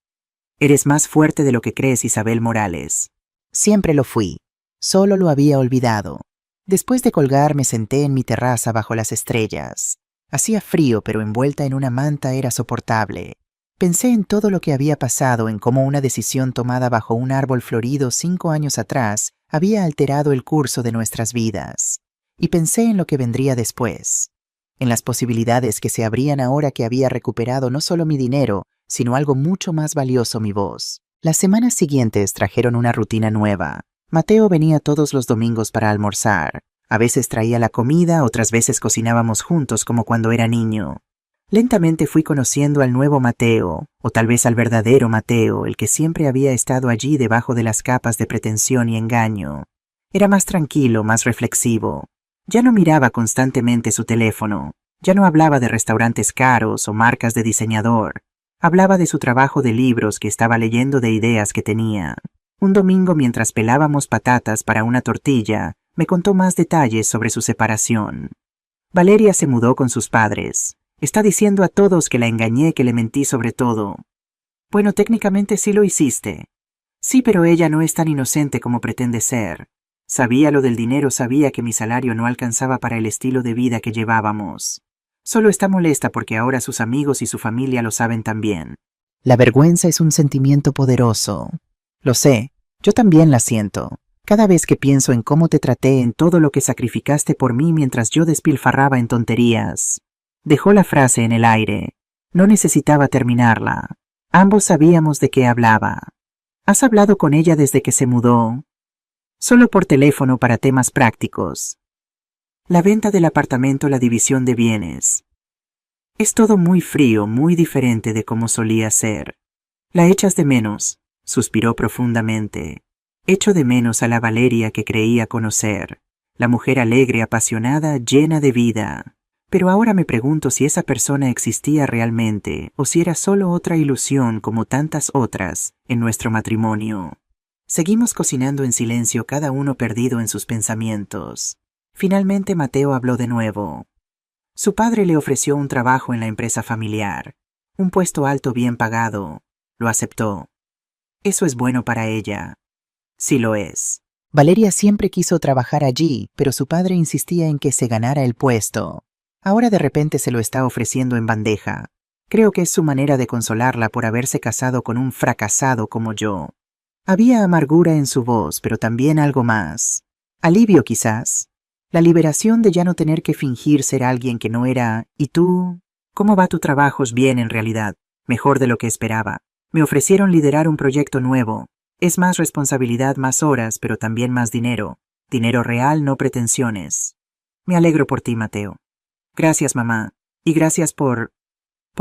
Eres más fuerte de lo que crees, Isabel Morales. Siempre lo fui. Solo lo había olvidado. Después de colgar me senté en mi terraza bajo las estrellas. Hacía frío, pero envuelta en una manta era soportable. Pensé en todo lo que había pasado, en cómo una decisión tomada bajo un árbol florido 5 años atrás había alterado el curso de nuestras vidas. Y pensé en lo que vendría después, en las posibilidades que se abrían ahora que había recuperado no solo mi dinero, sino algo mucho más valioso, mi voz. Las semanas siguientes trajeron una rutina nueva. Mateo venía todos los domingos para almorzar. A veces traía la comida, otras veces cocinábamos juntos como cuando era niño. Lentamente fui conociendo al nuevo Mateo, o tal vez al verdadero Mateo, el que siempre había estado allí debajo de las capas de pretensión y engaño. Era más tranquilo, más reflexivo. Ya no miraba constantemente su teléfono. Ya no hablaba de restaurantes caros o marcas de diseñador. Hablaba de su trabajo de libros que estaba leyendo, de ideas que tenía. Un domingo, mientras pelábamos patatas para una tortilla, me contó más detalles sobre su separación. Valeria se mudó con sus padres. Está diciendo a todos que la engañé, que le mentí sobre todo. Bueno, técnicamente sí lo hiciste. Sí, pero ella no es tan inocente como pretende ser. Sabía lo del dinero, sabía que mi salario no alcanzaba para el estilo de vida que llevábamos. Solo está molesta porque ahora sus amigos y su familia lo saben también. La vergüenza es un sentimiento poderoso. Lo sé, yo también la siento. Cada vez que pienso en cómo te traté, en todo lo que sacrificaste por mí mientras yo despilfarraba en tonterías. Dejó la frase en el aire. No necesitaba terminarla. Ambos sabíamos de qué hablaba. ¿Has hablado con ella desde que se mudó? Solo por teléfono para temas prácticos. La venta del apartamento, la división de bienes. Es todo muy frío, muy diferente de como solía ser. La echas de menos, suspiró profundamente. Echo de menos a la Valeria que creía conocer, la mujer alegre, apasionada, llena de vida. Pero ahora me pregunto si esa persona existía realmente o si era solo otra ilusión como tantas otras en nuestro matrimonio. Seguimos cocinando en silencio, cada uno perdido en sus pensamientos. Finalmente Mateo habló de nuevo. Su padre le ofreció un trabajo en la empresa familiar, un puesto alto bien pagado. Lo aceptó. Eso es bueno para ella. Sí lo es. Valeria siempre quiso trabajar allí, pero su padre insistía en que se ganara el puesto. Ahora de repente se lo está ofreciendo en bandeja. Creo que es su manera de consolarla por haberse casado con un fracasado como yo. Había amargura en su voz, pero también algo más. Alivio quizás. La liberación de ya no tener que fingir ser alguien que no era. ¿Y tú? ¿Cómo va tu trabajo? Bien, en realidad. Mejor de lo que esperaba. Me ofrecieron liderar un proyecto nuevo. Es más responsabilidad, más horas, pero también más dinero. Dinero real, no pretensiones. Me alegro por ti, Mateo. Gracias, mamá. Y gracias por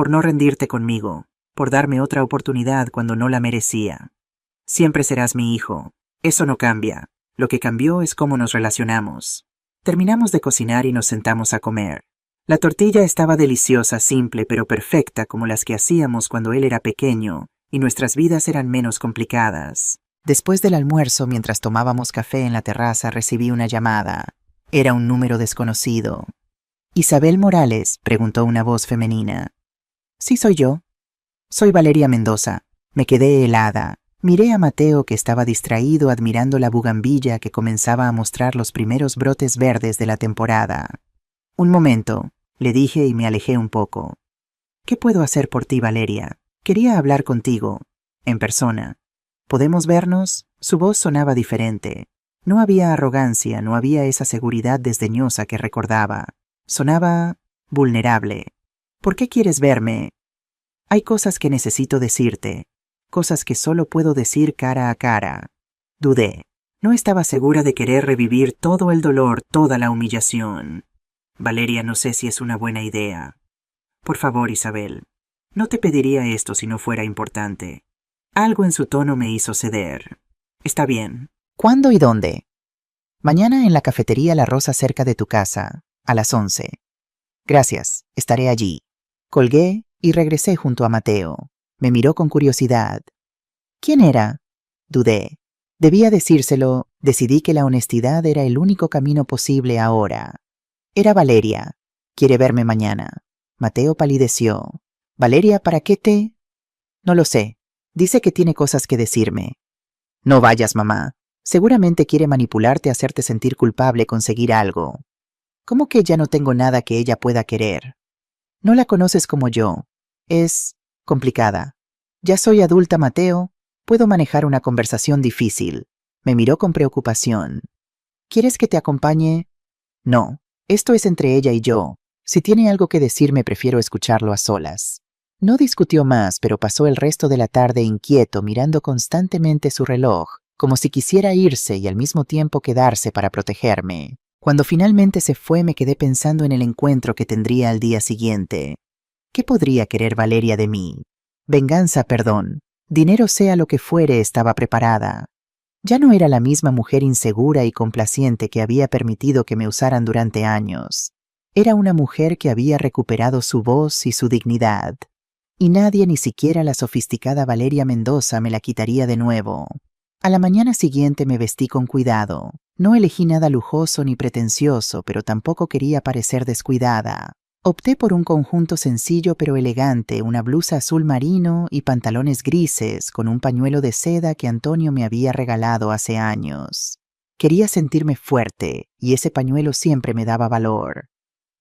no rendirte conmigo, por darme otra oportunidad cuando no la merecía. Siempre serás mi hijo. Eso no cambia. Lo que cambió es cómo nos relacionamos. Terminamos de cocinar y nos sentamos a comer. La tortilla estaba deliciosa, simple, pero perfecta como las que hacíamos cuando él era pequeño, y nuestras vidas eran menos complicadas. Después del almuerzo, mientras tomábamos café en la terraza, recibí una llamada. Era un número desconocido. «¿Isabel Morales?», preguntó una voz femenina. «Sí, soy yo». «Soy Valeria Mendoza». Me quedé helada. Miré a Mateo, que estaba distraído admirando la bugambilla que comenzaba a mostrar los primeros brotes verdes de la temporada. «Un momento», le dije y me alejé un poco. «¿Qué puedo hacer por ti, Valeria? Quería hablar contigo, en persona. ¿Podemos vernos?». Su voz sonaba diferente. No había arrogancia, no había esa seguridad desdeñosa que recordaba. Sonaba vulnerable. «¿Por qué quieres verme?» «Hay cosas que necesito decirte, cosas que solo puedo decir cara a cara». Dudé. No estaba segura de querer revivir todo el dolor, toda la humillación. «Valeria, no sé si es una buena idea». «Por favor, Isabel. No te pediría esto si no fuera importante». Algo en su tono me hizo ceder. «Está bien». «¿Cuándo y dónde?» «Mañana en la cafetería La Rosa cerca de tu casa, a las 11. «Gracias, estaré allí». Colgué y regresé junto a Mateo. Me miró con curiosidad. ¿Quién era? Dudé. Debía decírselo. Decidí que la honestidad era el único camino posible ahora. Era Valeria. «¿Quiere verme mañana?» Mateo palideció. «¿Valeria, para qué te...?» «No lo sé. Dice que tiene cosas que decirme». «No vayas, mamá. Seguramente quiere manipularte, hacerte sentir culpable, conseguir algo. ¿Cómo que ya no tengo nada que ella pueda querer? No la conoces como yo. Es complicada. Ya soy adulta, Mateo. Puedo manejar una conversación difícil. Me miró con preocupación. ¿Quieres que te acompañe? No. Esto es entre ella y yo. Si tiene algo que decirme, prefiero escucharlo a solas. No discutió más, pero pasó el resto de la tarde inquieto, mirando constantemente su reloj, como si quisiera irse y al mismo tiempo quedarse para protegerme. Cuando finalmente se fue, me quedé pensando en el encuentro que tendría al día siguiente. ¿Qué podría querer Valeria de mí? Venganza, perdón. Dinero, sea lo que fuere, estaba preparada. Ya no era la misma mujer insegura y complaciente que había permitido que me usaran durante años. Era una mujer que había recuperado su voz y su dignidad. Y nadie, ni siquiera la sofisticada Valeria Mendoza, me la quitaría de nuevo. A la mañana siguiente me vestí con cuidado. No elegí nada lujoso ni pretencioso, pero tampoco quería parecer descuidada. Opté por un conjunto sencillo pero elegante, una blusa azul marino y pantalones grises con un pañuelo de seda que Antonio me había regalado hace años. Quería sentirme fuerte, y ese pañuelo siempre me daba valor.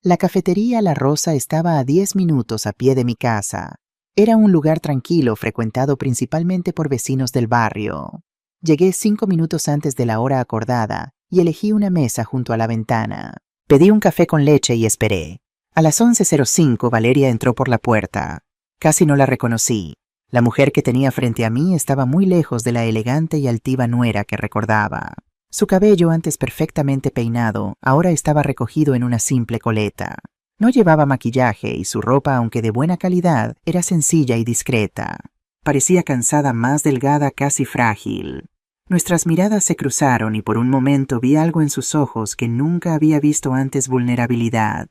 La cafetería La Rosa estaba a 10 minutos a pie de mi casa. Era un lugar tranquilo, frecuentado principalmente por vecinos del barrio. Llegué 5 minutos antes de la hora acordada y elegí una mesa junto a la ventana. Pedí un café con leche y esperé. A las 11:05 Valeria entró por la puerta. Casi no la reconocí. La mujer que tenía frente a mí estaba muy lejos de la elegante y altiva nuera que recordaba. Su cabello, antes perfectamente peinado, ahora estaba recogido en una simple coleta. No llevaba maquillaje y su ropa, aunque de buena calidad, era sencilla y discreta. Parecía cansada, más delgada, casi frágil. Nuestras miradas se cruzaron y por un momento vi algo en sus ojos que nunca había visto antes: vulnerabilidad.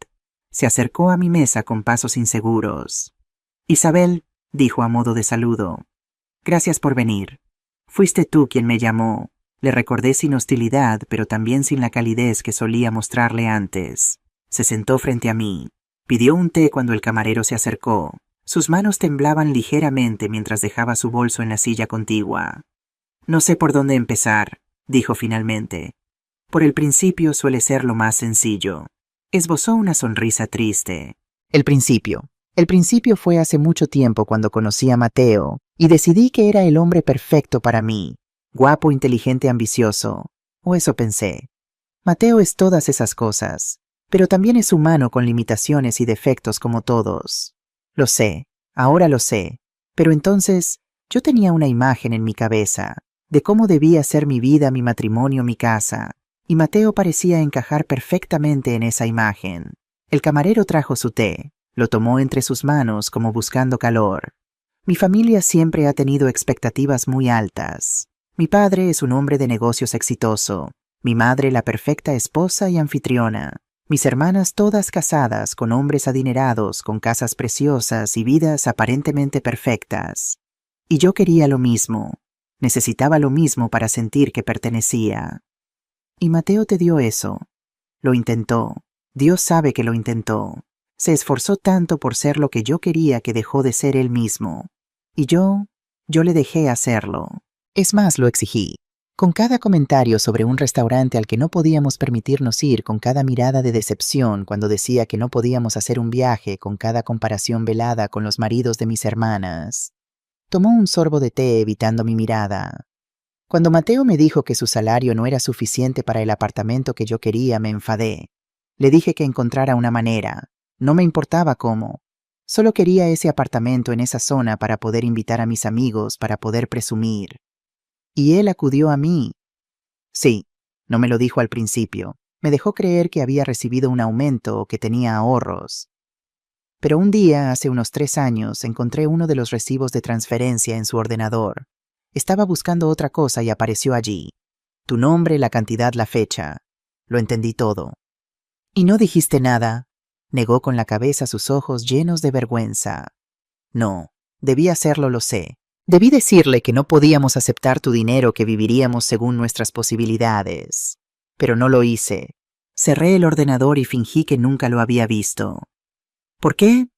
Se acercó a mi mesa con pasos inseguros. «Isabel», dijo a modo de saludo, «gracias por venir. Fuiste tú quien me llamó». Le recordé sin hostilidad, pero también sin la calidez que solía mostrarle antes. Se sentó frente a mí. Pidió un té cuando el camarero se acercó. Sus manos temblaban ligeramente mientras dejaba su bolso en la silla contigua. «No sé por dónde empezar», dijo finalmente. «Por el principio suele ser lo más sencillo». Esbozó una sonrisa triste. El principio fue hace mucho tiempo, cuando conocí a Mateo y decidí que era el hombre perfecto para mí. Guapo, inteligente, ambicioso. O eso pensé. Mateo es todas esas cosas, pero también es humano, con limitaciones y defectos como todos. Lo sé, ahora lo sé, pero entonces yo tenía una imagen en mi cabeza de cómo debía ser mi vida, mi matrimonio, mi casa, y Mateo parecía encajar perfectamente en esa imagen. El camarero trajo su té, lo tomó entre sus manos como buscando calor. Mi familia siempre ha tenido expectativas muy altas. Mi padre es un hombre de negocios exitoso, mi madre la perfecta esposa y anfitriona, mis hermanas todas casadas con hombres adinerados, con casas preciosas y vidas aparentemente perfectas. Y yo quería lo mismo, necesitaba lo mismo para sentir que pertenecía. Y Mateo te dio eso. Lo intentó, Dios sabe que lo intentó. Se esforzó tanto por ser lo que yo quería que dejó de ser él mismo. Y yo le dejé hacerlo. Es más, lo exigí. Con cada comentario sobre un restaurante al que no podíamos permitirnos ir, con cada mirada de decepción cuando decía que no podíamos hacer un viaje, con cada comparación velada con los maridos de mis hermanas. Tomó un sorbo de té, evitando mi mirada. Cuando Mateo me dijo que su salario no era suficiente para el apartamento que yo quería, me enfadé. Le dije que encontrara una manera. No me importaba cómo. Solo quería ese apartamento en esa zona para poder invitar a mis amigos, para poder presumir. Y él acudió a mí. Sí, no me lo dijo al principio. Me dejó creer que había recibido un aumento o que tenía ahorros. Pero un día, hace unos 3 años, encontré uno de los recibos de transferencia en su ordenador. Estaba buscando otra cosa y apareció allí. Tu nombre, la cantidad, la fecha. Lo entendí todo. ¿Y no dijiste nada?, negó con la cabeza, sus ojos llenos de vergüenza. No, debí hacerlo, lo sé. Debí decirle que no podíamos aceptar tu dinero, que viviríamos según nuestras posibilidades. Pero no lo hice. Cerré el ordenador y fingí que nunca lo había visto. ¿Por qué?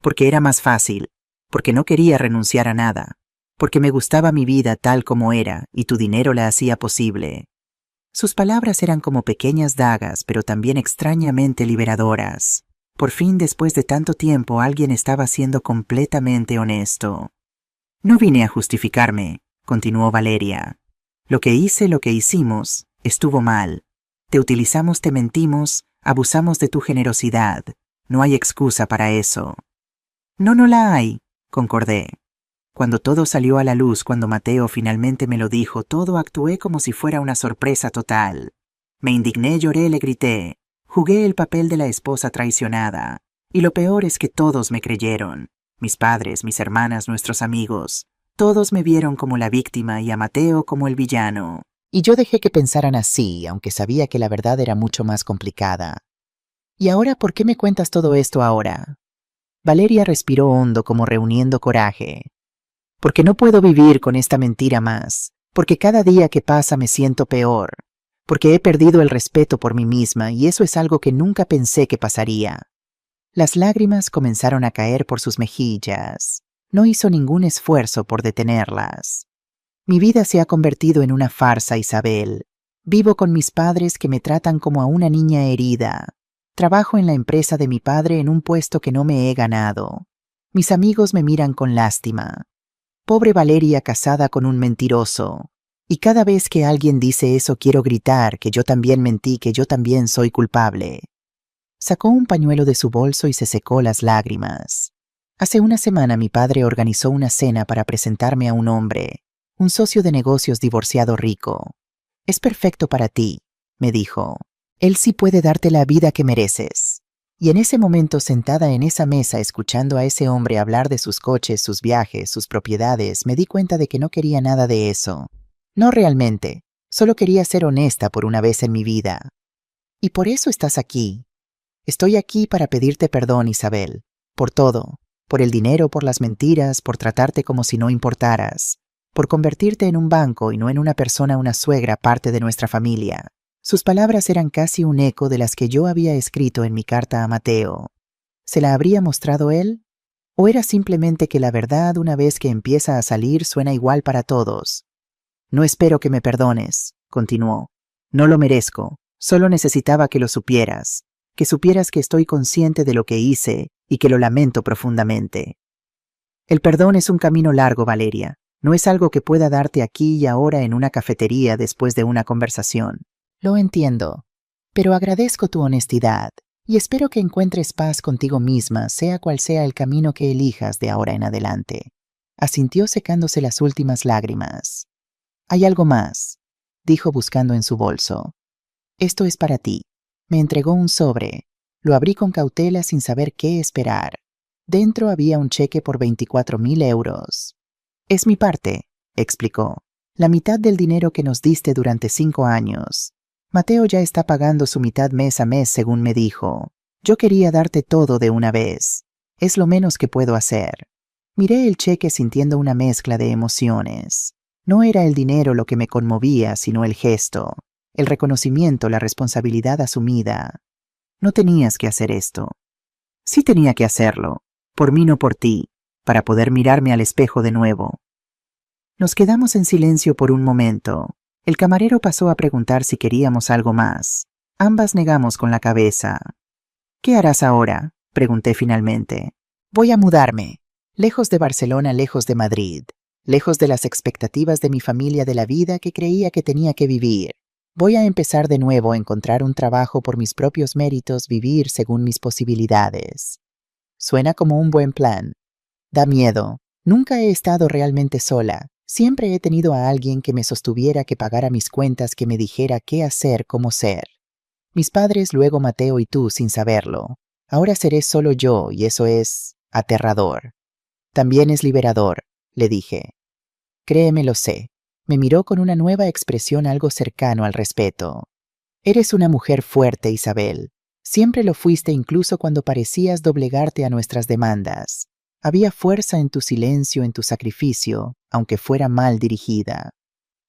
Porque era más fácil. Porque no quería renunciar a nada. Porque me gustaba mi vida tal como era y tu dinero la hacía posible. Sus palabras eran como pequeñas dagas, pero también extrañamente liberadoras. Por fin, después de tanto tiempo, alguien estaba siendo completamente honesto. No vine a justificarme, continuó Valeria. Lo que hice, lo que hicimos, estuvo mal. Te utilizamos, te mentimos, abusamos de tu generosidad. No hay excusa para eso. No, no la hay, concordé. Cuando todo salió a la luz, cuando Mateo finalmente me lo dijo, todo actué como si fuera una sorpresa total. Me indigné, lloré, le grité. Jugué el papel de la esposa traicionada. Y lo peor es que todos me creyeron. Mis padres, mis hermanas, nuestros amigos. Todos me vieron como la víctima y a Mateo como el villano. Y yo dejé que pensaran así, aunque sabía que la verdad era mucho más complicada. ¿Y ahora por qué me cuentas todo esto ahora? Valeria respiró hondo como reuniendo coraje. Porque no puedo vivir con esta mentira más. Porque cada día que pasa me siento peor. Porque he perdido el respeto por mí misma y eso es algo que nunca pensé que pasaría. Las lágrimas comenzaron a caer por sus mejillas. No hizo ningún esfuerzo por detenerlas. Mi vida se ha convertido en una farsa, Isabel. Vivo con mis padres que me tratan como a una niña herida. Trabajo en la empresa de mi padre en un puesto que no me he ganado. Mis amigos me miran con lástima. Pobre Valeria casada con un mentiroso. Y cada vez que alguien dice eso quiero gritar que yo también mentí, que yo también soy culpable. Sacó un pañuelo de su bolso y se secó las lágrimas. Hace una semana mi padre organizó una cena para presentarme a un hombre, un socio de negocios divorciado rico. Es perfecto para ti, me dijo. Él sí puede darte la vida que mereces. Y en ese momento, sentada en esa mesa escuchando a ese hombre hablar de sus coches, sus viajes, sus propiedades, me di cuenta de que no quería nada de eso. No realmente, solo quería ser honesta por una vez en mi vida. Y por eso estás aquí. Estoy aquí para pedirte perdón, Isabel, por todo, por el dinero, por las mentiras, por tratarte como si no importaras, por convertirte en un banco y no en una persona, una suegra, parte de nuestra familia. Sus palabras eran casi un eco de las que yo había escrito en mi carta a Mateo. ¿Se la habría mostrado él? ¿O era simplemente que la verdad, una vez que empieza a salir, suena igual para todos? No espero que me perdones, continuó. No lo merezco, solo necesitaba que lo supieras, que supieras que estoy consciente de lo que hice y que lo lamento profundamente. El perdón es un camino largo, Valeria. No es algo que pueda darte aquí y ahora en una cafetería después de una conversación. Lo entiendo, pero agradezco tu honestidad y espero que encuentres paz contigo misma, sea cual sea el camino que elijas de ahora en adelante. Asintió secándose las últimas lágrimas. Hay algo más, dijo buscando en su bolso. Esto es para ti. Me entregó un sobre. Lo abrí con cautela sin saber qué esperar. Dentro había un cheque por 24.000 euros. Es mi parte, explicó. La mitad del dinero que nos diste durante 5 años. Mateo ya está pagando su mitad mes a mes, según me dijo. Yo quería darte todo de una vez. Es lo menos que puedo hacer. Miré el cheque sintiendo una mezcla de emociones. No era el dinero lo que me conmovía, sino el gesto, el reconocimiento, la responsabilidad asumida. No tenías que hacer esto. Sí tenía que hacerlo, por mí no por ti, para poder mirarme al espejo de nuevo. Nos quedamos en silencio por un momento. El camarero pasó a preguntar si queríamos algo más. Ambas negamos con la cabeza. ¿Qué harás ahora?, pregunté finalmente. Voy a mudarme, lejos de Barcelona, lejos de Madrid. Lejos de las expectativas de mi familia, de la vida que creía que tenía que vivir. Voy a empezar de nuevo a encontrar un trabajo por mis propios méritos, vivir según mis posibilidades. Suena como un buen plan. Da miedo. Nunca he estado realmente sola. Siempre he tenido a alguien que me sostuviera, que pagara mis cuentas, que me dijera qué hacer, cómo ser. Mis padres, luego Mateo y tú, sin saberlo. Ahora seré solo yo y eso es aterrador. También es liberador, le dije. Créeme, lo sé. Me miró con una nueva expresión algo cercano al respeto. Eres una mujer fuerte, Isabel. Siempre lo fuiste incluso cuando parecías doblegarte a nuestras demandas. Había fuerza en tu silencio, en tu sacrificio, aunque fuera mal dirigida.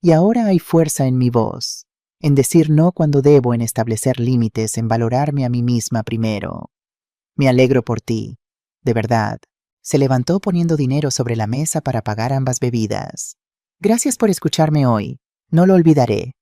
Y ahora hay fuerza en mi voz, en decir no cuando debo, en establecer límites, en valorarme a mí misma primero. Me alegro por ti, de verdad. Se levantó poniendo dinero sobre la mesa para pagar ambas bebidas. Gracias por escucharme hoy. No lo olvidaré.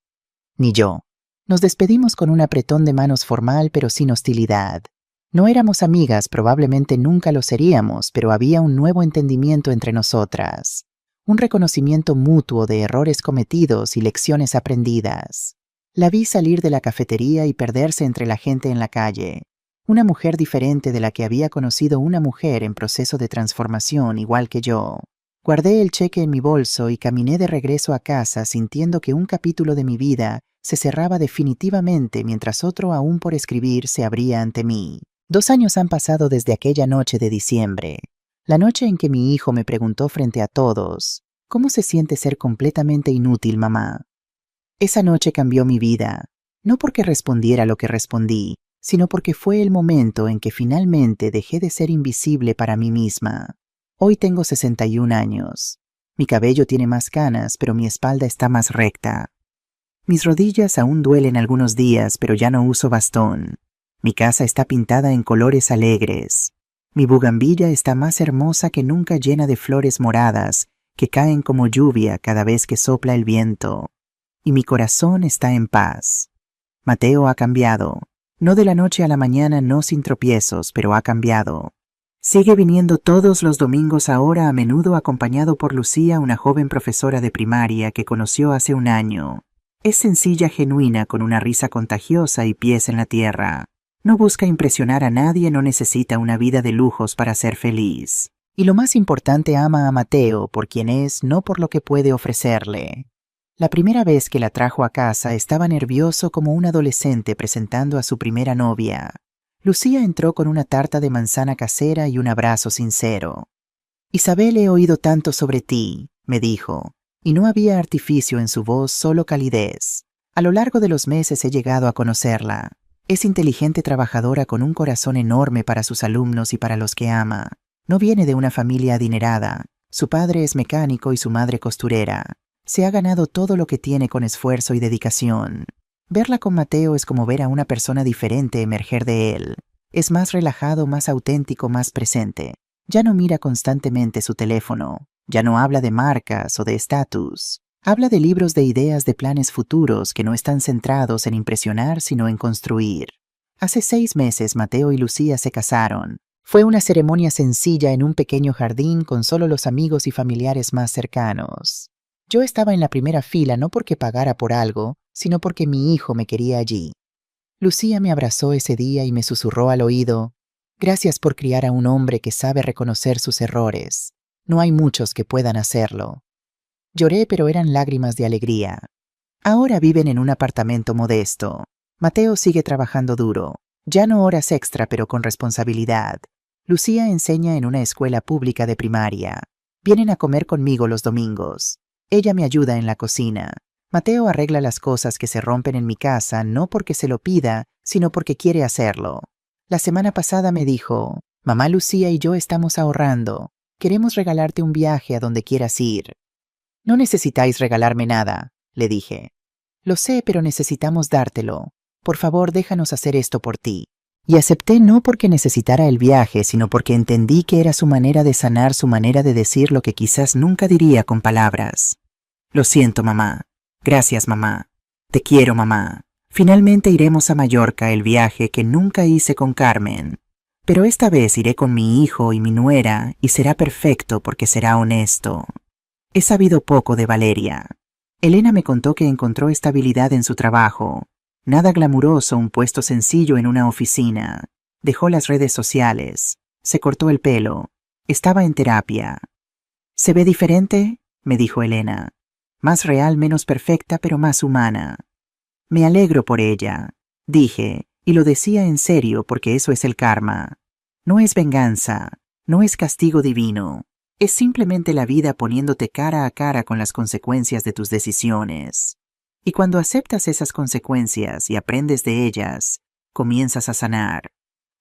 Ni yo. Nos despedimos con un apretón de manos formal pero sin hostilidad. No éramos amigas, probablemente nunca lo seríamos, pero había un nuevo entendimiento entre nosotras. Un reconocimiento mutuo de errores cometidos y lecciones aprendidas. La vi salir de la cafetería y perderse entre la gente en la calle. Una mujer diferente de la que había conocido una mujer en proceso de transformación igual que yo. Guardé el cheque en mi bolso y caminé de regreso a casa sintiendo que un capítulo de mi vida se cerraba definitivamente mientras otro aún por escribir se abría ante mí. 2 años han pasado desde aquella noche de diciembre. La noche en que mi hijo me preguntó frente a todos, ¿cómo se siente ser completamente inútil, mamá? Esa noche cambió mi vida, no porque respondiera lo que respondí, sino porque fue el momento en que finalmente dejé de ser invisible para mí misma. Hoy tengo 61 años. Mi cabello tiene más canas, pero mi espalda está más recta. Mis rodillas aún duelen algunos días, pero ya no uso bastón. Mi casa está pintada en colores alegres. Mi bugambilla está más hermosa que nunca, llena de flores moradas que caen como lluvia cada vez que sopla el viento. Y mi corazón está en paz. Mateo ha cambiado. No de la noche a la mañana, no sin tropiezos, pero ha cambiado. Sigue viniendo todos los domingos ahora, a menudo acompañado por Lucía, una joven profesora de primaria que conoció hace un año. Es sencilla, genuina, con una risa contagiosa y pies en la tierra. No busca impresionar a nadie, no necesita una vida de lujos para ser feliz. Y lo más importante, ama a Mateo por quien es, no por lo que puede ofrecerle. La primera vez que la trajo a casa estaba nervioso como un adolescente presentando a su primera novia. Lucía entró con una tarta de manzana casera y un abrazo sincero. Isabel, he oído tanto sobre ti, me dijo, y no había artificio en su voz, solo calidez. A lo largo de los meses he llegado a conocerla. Es inteligente, trabajadora, con un corazón enorme para sus alumnos y para los que ama. No viene de una familia adinerada. Su padre es mecánico y su madre costurera. Se ha ganado todo lo que tiene con esfuerzo y dedicación. Verla con Mateo es como ver a una persona diferente emerger de él. Es más relajado, más auténtico, más presente. Ya no mira constantemente su teléfono. Ya no habla de marcas o de estatus. Habla de libros, de ideas, de planes futuros que no están centrados en impresionar, sino en construir. Hace 6 meses Mateo y Lucía se casaron. Fue una ceremonia sencilla en un pequeño jardín con solo los amigos y familiares más cercanos. Yo estaba en la primera fila no porque pagara por algo, sino porque mi hijo me quería allí. Lucía me abrazó ese día y me susurró al oído: «Gracias por criar a un hombre que sabe reconocer sus errores. No hay muchos que puedan hacerlo». Lloré, pero eran lágrimas de alegría. Ahora viven en un apartamento modesto. Mateo sigue trabajando duro. Ya no horas extra, pero con responsabilidad. Lucía enseña en una escuela pública de primaria. Vienen a comer conmigo los domingos. Ella me ayuda en la cocina. Mateo arregla las cosas que se rompen en mi casa, no porque se lo pida, sino porque quiere hacerlo. La semana pasada me dijo: «Mamá, Lucía y yo estamos ahorrando. Queremos regalarte un viaje a donde quieras ir». «No necesitáis regalarme nada», le dije. «Lo sé, pero necesitamos dártelo. Por favor, déjanos hacer esto por ti». Y acepté, no porque necesitara el viaje, sino porque entendí que era su manera de sanar, su manera de decir lo que quizás nunca diría con palabras. «Lo siento, mamá. Gracias, mamá. Te quiero, mamá. Finalmente iremos a Mallorca, el viaje que nunca hice con Carmen. Pero esta vez iré con mi hijo y mi nuera, y será perfecto porque será honesto». He sabido poco de Valeria. Elena me contó que encontró estabilidad en su trabajo. Nada glamuroso, un puesto sencillo en una oficina. Dejó las redes sociales. Se cortó el pelo. Estaba en terapia. «¿Se ve diferente?», me dijo Elena. «Más real, menos perfecta, pero más humana». «Me alegro por ella», dije, y lo decía en serio porque eso es el karma. No es venganza, no es castigo divino. Es simplemente la vida poniéndote cara a cara con las consecuencias de tus decisiones. Y cuando aceptas esas consecuencias y aprendes de ellas, comienzas a sanar.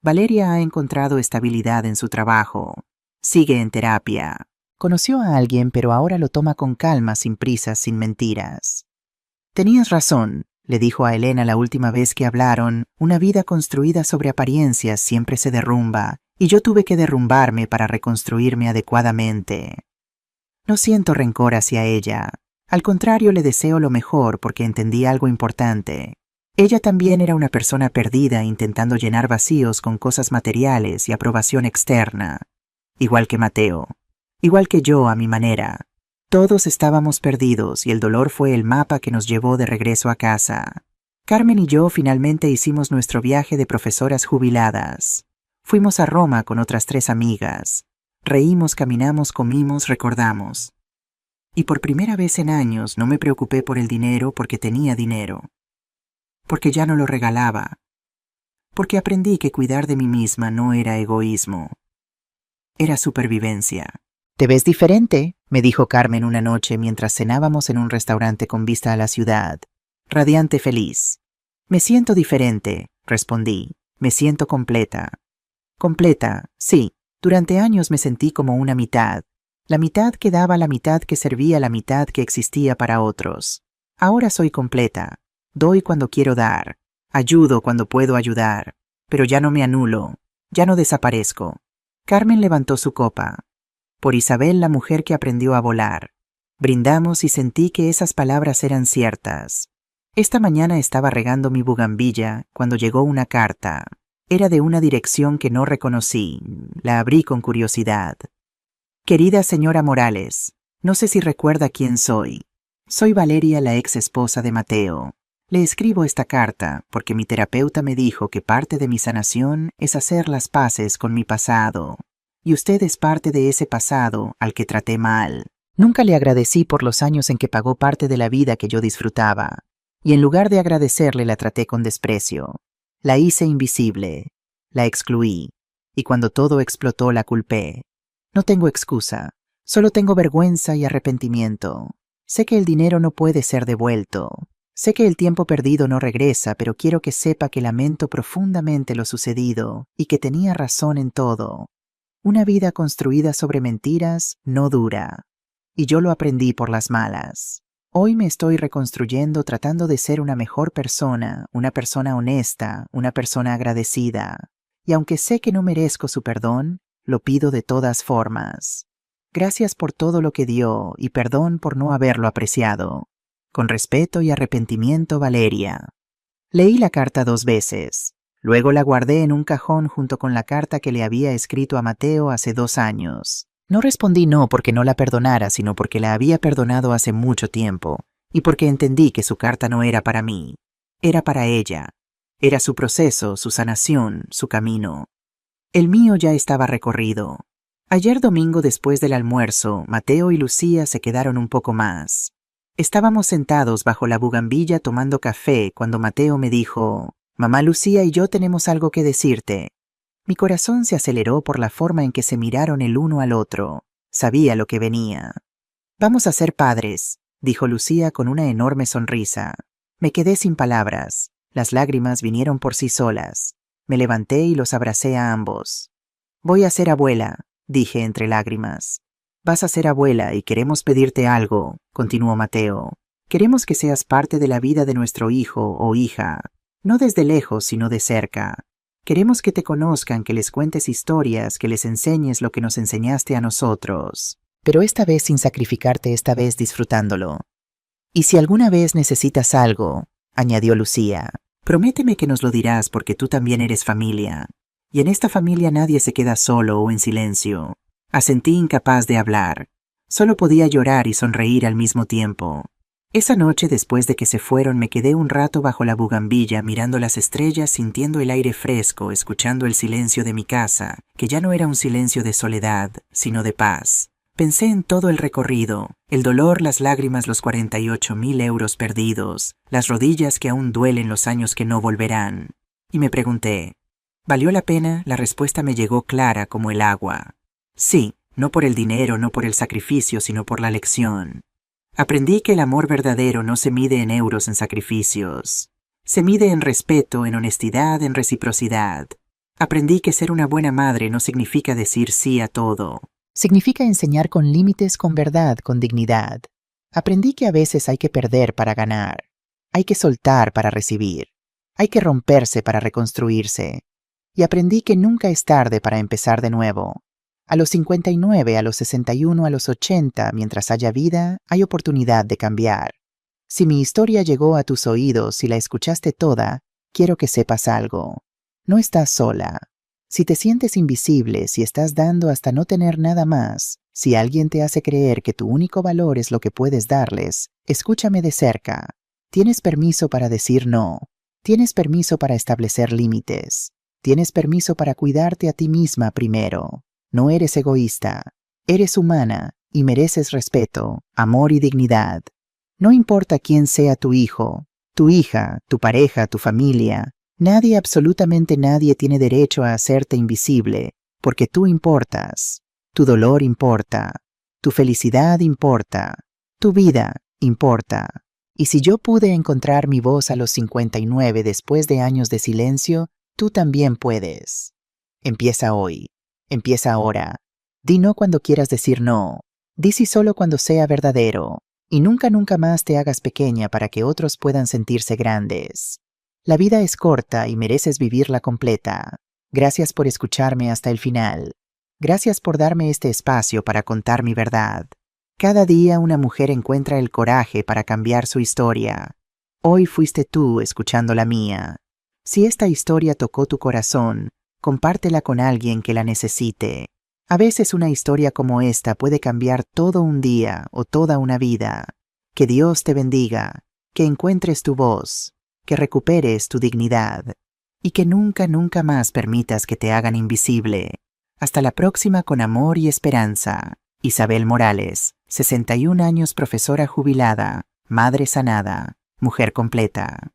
Valeria ha encontrado estabilidad en su trabajo. Sigue en terapia. Conoció a alguien, pero ahora lo toma con calma, sin prisas, sin mentiras. «Tenías razón», le dijo a Elena la última vez que hablaron, una vida construida sobre apariencias siempre se derrumba, y yo tuve que derrumbarme para reconstruirme adecuadamente. No siento rencor hacia ella. Al contrario, le deseo lo mejor porque entendí algo importante. Ella también era una persona perdida intentando llenar vacíos con cosas materiales y aprobación externa. Igual que Mateo. Igual que yo a mi manera. Todos estábamos perdidos y el dolor fue el mapa que nos llevó de regreso a casa. Carmen y yo finalmente hicimos nuestro viaje de profesoras jubiladas. Fuimos a Roma con otras 3 amigas. Reímos, caminamos, comimos, recordamos. Y por primera vez en años no me preocupé por el dinero porque tenía dinero. Porque ya no lo regalaba. Porque aprendí que cuidar de mí misma no era egoísmo. Era supervivencia. «Te ves diferente», me dijo Carmen una noche mientras cenábamos en un restaurante con vista a la ciudad. Radiante feliz. «Me siento diferente», respondí. «Me siento completa». Completa, sí. Durante años me sentí como una mitad. La mitad que daba, la mitad que servía, la mitad que existía para otros. Ahora soy completa. Doy cuando quiero dar. Ayudo cuando puedo ayudar. Pero ya no me anulo. Ya no desaparezco. Carmen levantó su copa. Por Isabel, la mujer que aprendió a volar. Brindamos y sentí que esas palabras eran ciertas. Esta mañana estaba regando mi bugambilla cuando llegó una carta. Era de una dirección que no reconocí. La abrí con curiosidad. Querida señora Morales, no sé si recuerda quién soy. Soy Valeria, la ex esposa de Mateo. Le escribo esta carta porque mi terapeuta me dijo que parte de mi sanación es hacer las paces con mi pasado. Y usted es parte de ese pasado al que traté mal. Nunca le agradecí por los años en que pagó parte de la vida que yo disfrutaba. Y en lugar de agradecerle la traté con desprecio. La hice invisible. La excluí. Y cuando todo explotó la culpé. No tengo excusa. Solo tengo vergüenza y arrepentimiento. Sé que el dinero no puede ser devuelto. Sé que el tiempo perdido no regresa, pero quiero que sepa que lamento profundamente lo sucedido y que tenía razón en todo. Una vida construida sobre mentiras no dura. Y yo lo aprendí por las malas. Hoy me estoy reconstruyendo tratando de ser una mejor persona, una persona honesta, una persona agradecida. Y aunque sé que no merezco su perdón, lo pido de todas formas. Gracias por todo lo que dio y perdón por no haberlo apreciado. Con respeto y arrepentimiento, Valeria. Leí la carta 2 veces. Luego la guardé en un cajón junto con la carta que le había escrito a Mateo hace 2 años. No respondí no porque no la perdonara, sino porque la había perdonado hace mucho tiempo, y porque entendí que su carta no era para mí. Era para ella. Era su proceso, su sanación, su camino. El mío ya estaba recorrido. Ayer domingo después del almuerzo, Mateo y Lucía se quedaron un poco más. Estábamos sentados bajo la bugambilla tomando café cuando Mateo me dijo: «Mamá, Lucía y yo tenemos algo que decirte». Mi corazón se aceleró por la forma en que se miraron el uno al otro. Sabía lo que venía. «Vamos a ser padres», dijo Lucía con una enorme sonrisa. Me quedé sin palabras. Las lágrimas vinieron por sí solas. Me levanté y los abracé a ambos. «Voy a ser abuela», dije entre lágrimas. «Vas a ser abuela y queremos pedirte algo», continuó Mateo. «Queremos que seas parte de la vida de nuestro hijo o hija, no desde lejos sino de cerca. Queremos que te conozcan, que les cuentes historias, que les enseñes lo que nos enseñaste a nosotros. Pero esta vez sin sacrificarte, esta vez disfrutándolo. Y si alguna vez necesitas algo», añadió Lucía, «prométeme que nos lo dirás porque tú también eres familia. Y en esta familia nadie se queda solo o en silencio». Asentí incapaz de hablar. Solo podía llorar y sonreír al mismo tiempo. Esa noche, después de que se fueron, me quedé un rato bajo la bugambilla mirando las estrellas, sintiendo el aire fresco, escuchando el silencio de mi casa, que ya no era un silencio de soledad, sino de paz. Pensé en todo el recorrido, el dolor, las lágrimas, los 48.000 euros perdidos, las rodillas que aún duelen, los años que no volverán. Y me pregunté, ¿valió la pena? La respuesta me llegó clara como el agua. Sí, no por el dinero, no por el sacrificio, sino por la lección. Aprendí que el amor verdadero no se mide en euros, en sacrificios. Se mide en respeto, en honestidad, en reciprocidad. Aprendí que ser una buena madre no significa decir sí a todo. Significa enseñar con límites, con verdad, con dignidad. Aprendí que a veces hay que perder para ganar. Hay que soltar para recibir. Hay que romperse para reconstruirse. Y aprendí que nunca es tarde para empezar de nuevo. A los 59, a los 61, a los 80, mientras haya vida, hay oportunidad de cambiar. Si mi historia llegó a tus oídos y la escuchaste toda, quiero que sepas algo. No estás sola. Si te sientes invisible, si estás dando hasta no tener nada más, si alguien te hace creer que tu único valor es lo que puedes darles, escúchame de cerca. Tienes permiso para decir no. Tienes permiso para establecer límites. Tienes permiso para cuidarte a ti misma primero. No eres egoísta. Eres humana y mereces respeto, amor y dignidad. No importa quién sea tu hijo, tu hija, tu pareja, tu familia. Nadie, absolutamente nadie, tiene derecho a hacerte invisible, porque tú importas. Tu dolor importa. Tu felicidad importa. Tu vida importa. Y si yo pude encontrar mi voz a los 59 después de años de silencio, tú también puedes. Empieza hoy. Empieza ahora. Di no cuando quieras decir no. Di sí solo cuando sea verdadero. Y nunca más te hagas pequeña para que otros puedan sentirse grandes. La vida es corta y mereces vivirla completa. Gracias por escucharme hasta el final. Gracias por darme este espacio para contar mi verdad. Cada día una mujer encuentra el coraje para cambiar su historia. Hoy fuiste tú escuchando la mía. Si esta historia tocó tu corazón, compártela con alguien que la necesite. A veces una historia como esta puede cambiar todo un día o toda una vida. Que Dios te bendiga, que encuentres tu voz, que recuperes tu dignidad y que nunca más permitas que te hagan invisible. Hasta la próxima con amor y esperanza. Isabel Morales, 61 años, profesora jubilada, madre sanada, mujer completa.